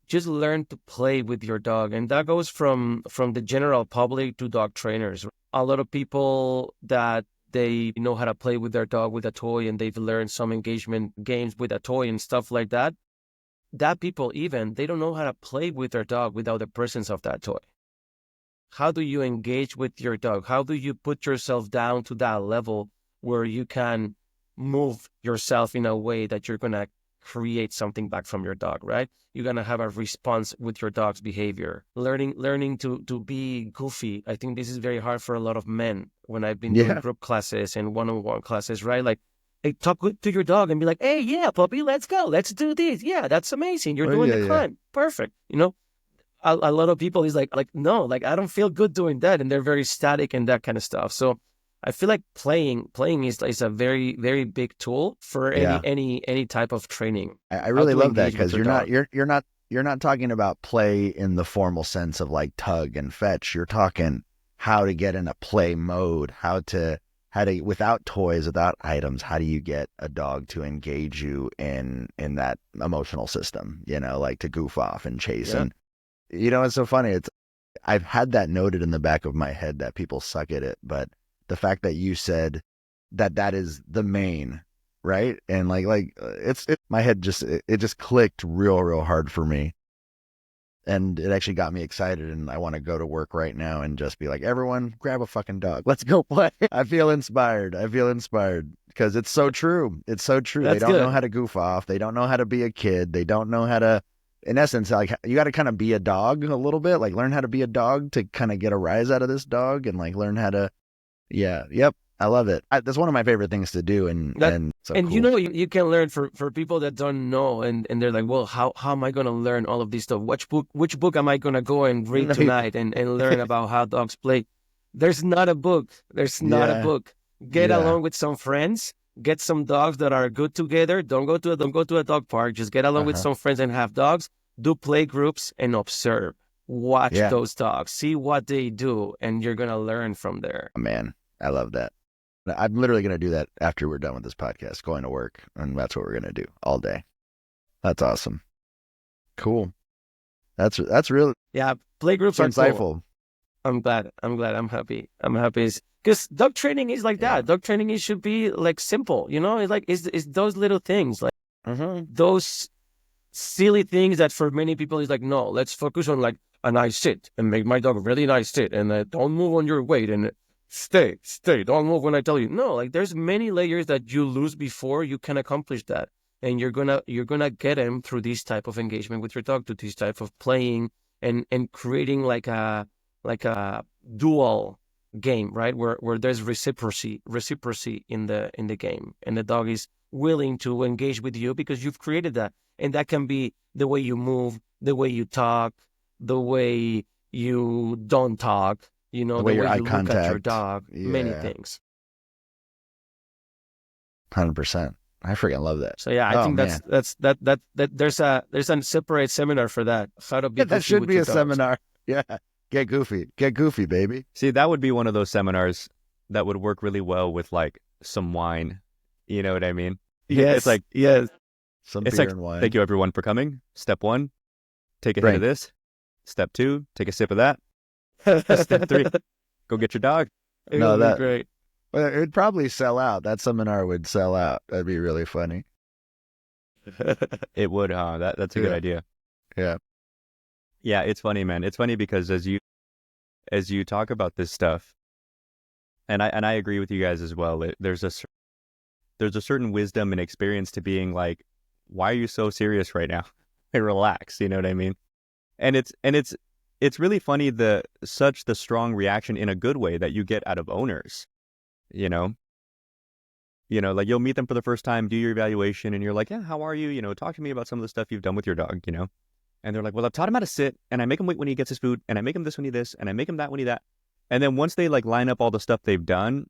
just learn to play with your dog. And that goes from the general public to dog trainers. A lot of people that they know how to play with their dog with a toy and they've learned some engagement games with a toy and stuff like that. That people even, they don't know how to play with their dog without the presence of that toy. How do you engage with your dog? How do you put yourself down to that level where you can move yourself in a way that you're going to create something back from your dog, right? You're going to have a response with your dog's behavior. Learning to be goofy. I think this is very hard for a lot of men when I've been doing group classes and one-on-one classes, right? Like, hey, talk to your dog and be like, hey, yeah, puppy, let's go. Let's do this. Yeah, that's amazing. You're doing the climb. Perfect. A lot of people is like, no, like, I don't feel good doing that. And they're very static and that kind of stuff. So I feel like playing is a very, very big tool for any type of training. I really love that, because you're not talking about play in the formal sense of like tug and fetch. You're talking how to get in a play mode, how to without toys, without items, how do you get a dog to engage you in that emotional system, like to goof off and chase. And it's so funny. I've had that noted in the back of my head that people suck at it, but the fact that you said that is the main, right? And my head just clicked real hard for me. And it actually got me excited, and I want to go to work right now and just be like, everyone grab a fucking dog. Let's go play. I feel inspired because it's so true. It's so true. They don't know how to goof off. They don't know how to be a kid. They don't know how to, in essence, like, you got to kind of be a dog a little bit, like learn how to be a dog to kind of get a rise out of this dog, and like learn how to, I love it. That's one of my favorite things to do. And cool. You can learn for people that don't know, and they're like, well, how am I going to learn all of this stuff? Which book am I going to go and read tonight and learn about how dogs play? There's not a book. There's not a book. Get along with some friends get some dogs that are good together. Don't go to a dog park. Just get along with some friends and have dogs. Do play groups and observe. Watch those dogs. See what they do, and you're gonna learn from there. Man, I love that. I'm literally gonna do that after we're done with this podcast, going to work, and that's what we're gonna do all day. That's awesome. Cool. That's real. Yeah, play groups are insightful. Cool. I'm glad. I'm happy. Because dog training is like that. Dog training should be like simple. You know, it's those little things, like those silly things that for many people is like, no, let's focus on like a nice sit and make my dog a really nice sit, and don't move on your weight and stay. Don't move when I tell you. No, like there's many layers that you lose before you can accomplish that, and you're gonna get them through this type of engagement with your dog, to this type of playing and creating like a dual game, right? Where there's reciprocity in the game, and the dog is willing to engage with you because you've created that. And that can be the way you move, the way you talk, the way you don't talk, you know, the way you look at your dog, many things. 100%. I freaking love that. So yeah, I think that there's a separate seminar for that. How to be that should be a seminar. Yeah. Get goofy, baby. See, that would be one of those seminars that would work really well with like some wine. You know what I mean? Yes. It's like, some it's beer like, and wine. Thank you everyone for coming. Step 1, take a hit of this. Step 2, take a sip of that. Step 3, go get your dog. It would be great. Well, it would probably sell out. That seminar would sell out. That'd be really funny. It would, huh? That's a good idea. Yeah. Yeah, it's funny, man. It's funny because as you talk about this stuff, and I agree with you guys as well. There's a certain wisdom and experience to being like, why are you so serious right now? Hey, relax. You know what I mean? And it's really funny the strong reaction in a good way that you get out of owners. You know, like you'll meet them for the first time, do your evaluation, and you're like, yeah, how are you? You know, talk to me about some of the stuff you've done with your dog. You know. And they're like, well, I've taught him how to sit, and I make him wait when he gets his food, and I make him this when he this, and I make him that when he that. And then once they like line up all the stuff they've done,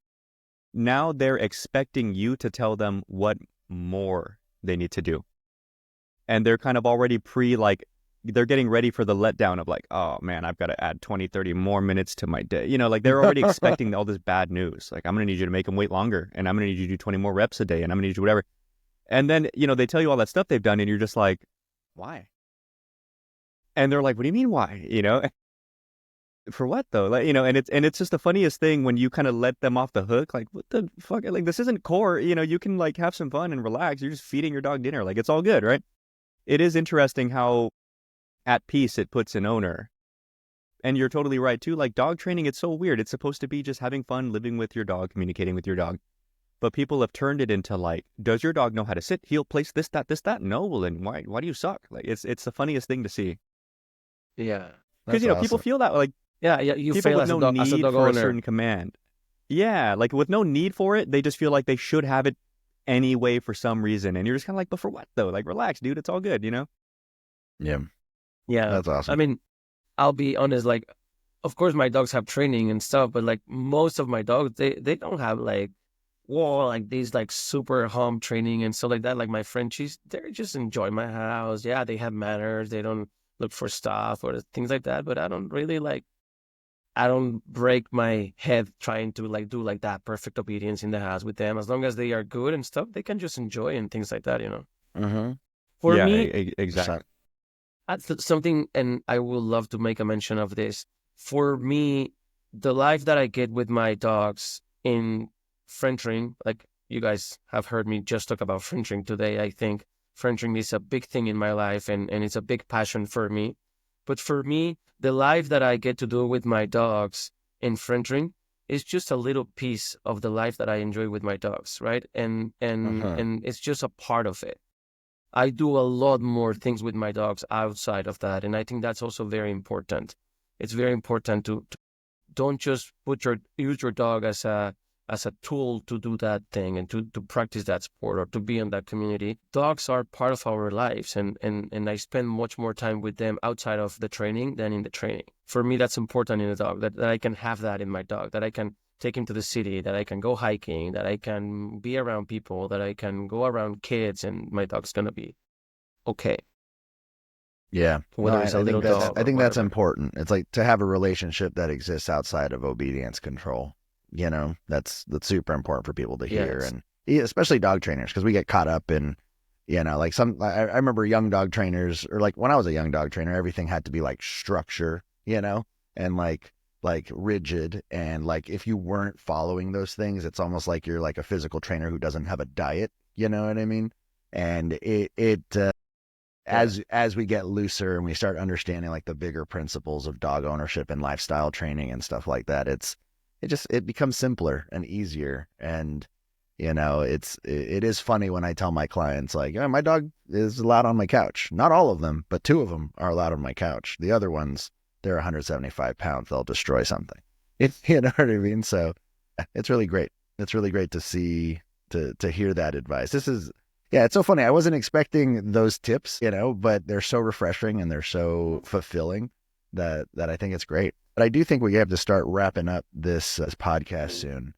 now they're expecting you to tell them what more they need to do. And they're kind of already they're getting ready for the letdown of like, oh man, I've got to add 20, 30 more minutes to my day. You know, like they're already expecting all this bad news. Like, I'm going to need you to make him wait longer, and I'm going to need you to do 20 more reps a day, and I'm going to need you whatever. And then, you know, they tell you all that stuff they've done, and you're just like, why? And they're like, what do you mean why? You know, for what though? Like, you know, and it's just the funniest thing when you kind of let them off the hook. Like, what the fuck? Like, this isn't core. You know, you can like have some fun and relax. You're just feeding your dog dinner. Like, it's all good, right? It is interesting how at peace it puts an owner. And you're totally right too. Like dog training, it's so weird. It's supposed to be just having fun, living with your dog, communicating with your dog. But people have turned it into like, does your dog know how to sit, heel, place, this, that? No, well then why do you suck? Like it's the funniest thing to see. Yeah, because you know people feel that like you people fail with as no a need dog for owner. a certain command. Yeah, like with no need for it, they just feel like they should have it anyway for some reason, and you're just kind of like, but for what though? Like relax, dude, it's all good, you know? Yeah, that's awesome. I mean, I'll be honest, like, of course my dogs have training and stuff, but like most of my dogs, they don't have like these like super home training and stuff like that. Like my Frenchies, they just enjoy my house. Yeah, they have manners. They don't look for stuff or things like that. But I don't break my head trying to like do like that perfect obedience in the house with them. As long as they are good and stuff, they can just enjoy and things like that, you know. Mm-hmm. For me, exactly. That's something, and I would love to make a mention of this. For me, the life that I get with my dogs in Frenching, like you guys have heard me just talk about Frenching today. I think Frenching is a big thing in my life, and it's a big passion for me. But for me, the life that I get to do with my dogs in Frenching is just a little piece of the life that I enjoy with my dogs, right? And it's just a part of it. I do a lot more things with my dogs outside of that, and I think that's also very important. It's very important to don't just use your dog as a tool to do that thing and to practice that sport or to be in that community. Dogs are part of our lives, and I spend much more time with them outside of the training than in the training. For me, that's important in a dog, that I can have that in my dog, that I can take him to the city, that I can go hiking, that I can be around people, that I can go around kids, and my dog's going to be okay. Yeah. Whether it's a little dog I or think that's whatever. important. It's like to have a relationship that exists outside of obedience control. That's super important for people to hear, Yes. and especially dog trainers, because we get caught up in, like I remember young dog trainers, or like when I was a young dog trainer, everything had to be like structure, and like rigid, and like if you weren't following those things, it's almost like you're like a physical trainer who doesn't have a diet. You know what I mean? And Yeah. as we get looser and we start understanding like the bigger principles of dog ownership and lifestyle training and stuff like that, it becomes simpler and easier. And it is funny when I tell my clients, like, my dog is allowed on my couch. Not all of them, but 2 of them are allowed on my couch. The other ones, they're 175 pounds, they'll destroy something. You know what I mean? So it's really great. It's really great to see, to hear that advice. Yeah, it's so funny. I wasn't expecting those tips, but they're so refreshing and they're so fulfilling that I think it's great. But I do think we have to start wrapping up this podcast soon,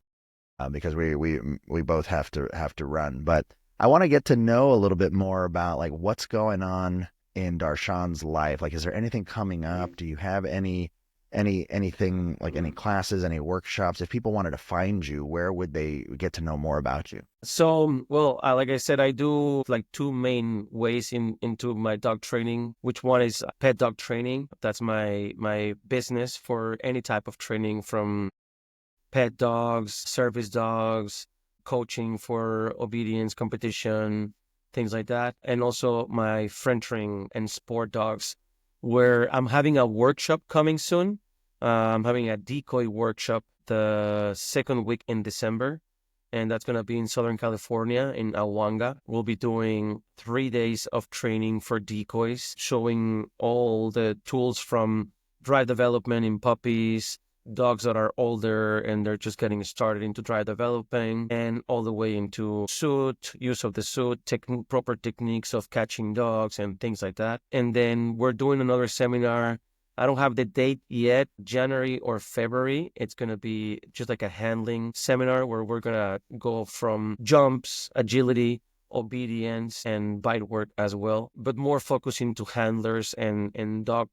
because we both have to run. But I want to get to know a little bit more about like what's going on in Darshan's life. Like, is there anything coming up? Do you have anything, like any classes, any workshops? If people wanted to find you, where would they get to know more about you? So, well, like I said, I do like 2 main ways into my dog training, which one is pet dog training. That's my business for any type of training, from pet dogs, service dogs, coaching for obedience, competition, things like that. And also my friend-training and sport dogs, where I'm having a workshop coming soon. I'm having a decoy workshop the second week in December, and that's going to be in Southern California in Awanga. We'll be doing 3 days of training for decoys, showing all the tools from drive development in puppies, dogs that are older and they're just getting started into drive developing, and all the way into suit, use of the suit, proper techniques of catching dogs and things like that. And then we're doing another seminar. I don't have the date yet, January or February. It's going to be just like a handling seminar where we're going to go from jumps, agility, obedience, and bite work as well, but more focusing to handlers and dog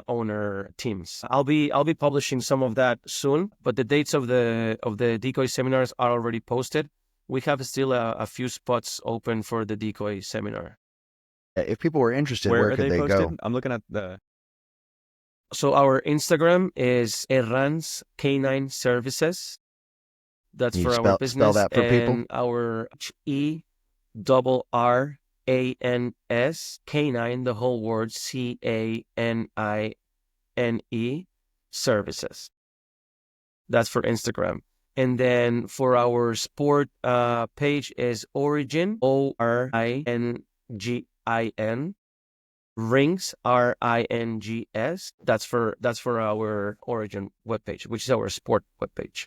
owner teams. I'll be publishing some of that soon, but the dates of the decoy seminars are already posted. We have still a few spots open for the decoy seminar. If people were interested, Where where are could they they posted? go? I'm looking at the. So our Instagram is Herran's Canine Services. That's Can you for our spell business. that for people? And our ERRANS, canine, the whole word, CANINE, services. That's for Instagram. And then for our sport page is Origin, ORINGIN, Rings, RINGS. That's for our Origin webpage, which is our sport webpage.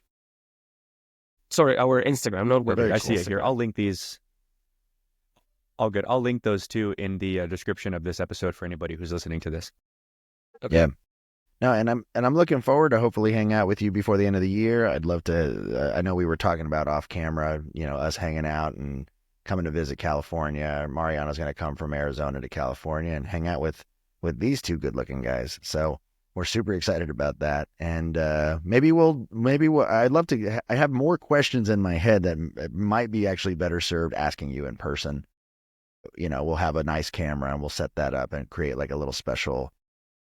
Sorry, our Instagram, not webpage. I see it here. Instagram. I'll link these. All good. I'll link those 2 in the description of this episode for anybody who's listening to this. Okay. Yeah. No, and I'm looking forward to hopefully hang out with you before the end of the year. I'd love to. I know we were talking about off camera, us hanging out and coming to visit California. Mariano's going to come from Arizona to California and hang out with these 2 good-looking guys. So we're super excited about that. And maybe I'd love to. I have more questions in my head that might be actually better served asking you in person. We'll have a nice camera and we'll set that up and create like a little special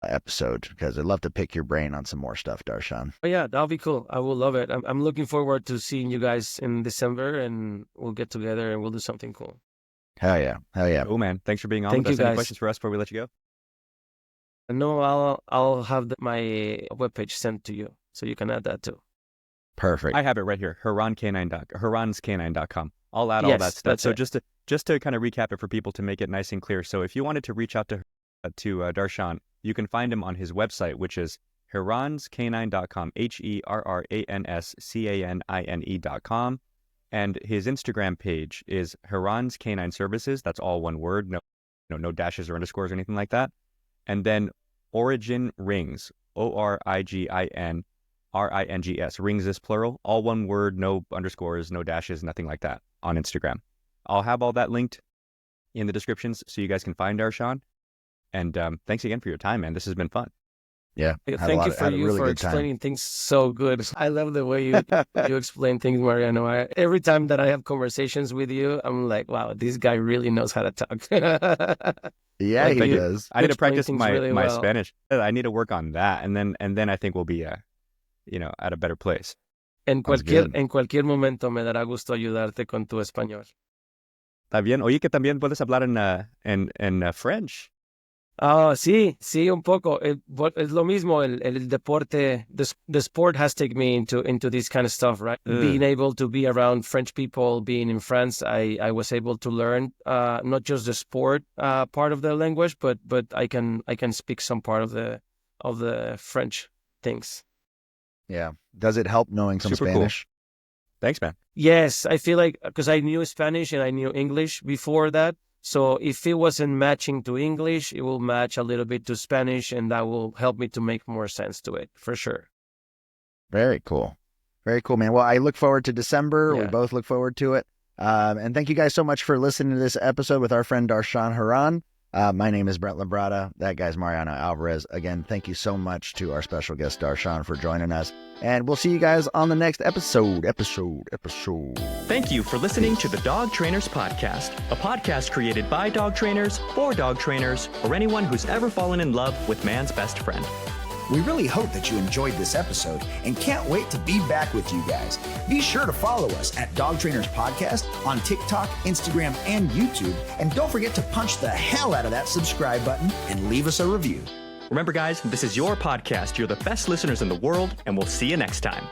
episode, because I'd love to pick your brain on some more stuff, Darshan. Oh, yeah, that'll be cool. I will love it. I'm looking forward to seeing you guys in December, and we'll get together and we'll do something cool. Hell yeah. Oh man, thanks for being on Thank with us. you, Any guys. questions for us before we let you go? No, I'll have my webpage sent to you, so you can add that too. Perfect. I have it right here. Herranscanine.com. I'll add all Yes, that stuff. that's So it. just to kind of recap it for people to make it nice and clear. So if you wanted to reach out to Darshan, you can find him on his website, which is herranscanine.com, HERRANSCANINE.com. And his Instagram page is Herran's Canine Services. That's all one word, no dashes or underscores or anything like that. And then Origin Rings, ORIGIN Rings, Rings is plural, all one word, no underscores, no dashes, nothing like that on Instagram. I'll have all that linked in the descriptions so you guys can find Darshan. And thanks again for your time, man. This has been fun. Yeah. Thank you for explaining things so good. I love the way you explain things, Mariano. Every time that I have conversations with you, I'm like, wow, this guy really knows how to talk. Yeah, he does. I need to practice my really my well. Spanish. I need to work on that, and then I think we'll be at a better place. En cualquier momento me dará gusto ayudarte con tu español. Está bien. Oye, que también puedes hablar en French. Sí, un poco. Es lo mismo, el deporte. The sport has taken me into this kind of stuff, right? Being able to be around French people, being in France, I was able to learn not just the sport part of the language, but I can speak some part of the French things. Yeah. Does it help knowing some Super Spanish? Cool. Thanks, man. Yes, I feel like because I knew Spanish and I knew English before that. So if it wasn't matching to English, it will match a little bit to Spanish, and that will help me to make more sense to it, for sure. Very cool. Very cool, man. Well, I look forward to December. Yeah. We both look forward to it. And thank you guys so much for listening to this episode with our friend Darshan Herrán. My name is Brent LaBrada. That guy's Mariano Alvarez. Again, thank you so much to our special guest Darshan for joining us. And we'll see you guys on the next episode. Thank you for listening to the Dog Trainers Podcast, a podcast created by dog trainers, for dog trainers, or anyone who's ever fallen in love with man's best friend. We really hope that you enjoyed this episode and can't wait to be back with you guys. Be sure to follow us at Dog Trainers Podcast on TikTok, Instagram, and YouTube. And don't forget to punch the hell out of that subscribe button and leave us a review. Remember, guys, this is your podcast. You're the best listeners in the world, and we'll see you next time.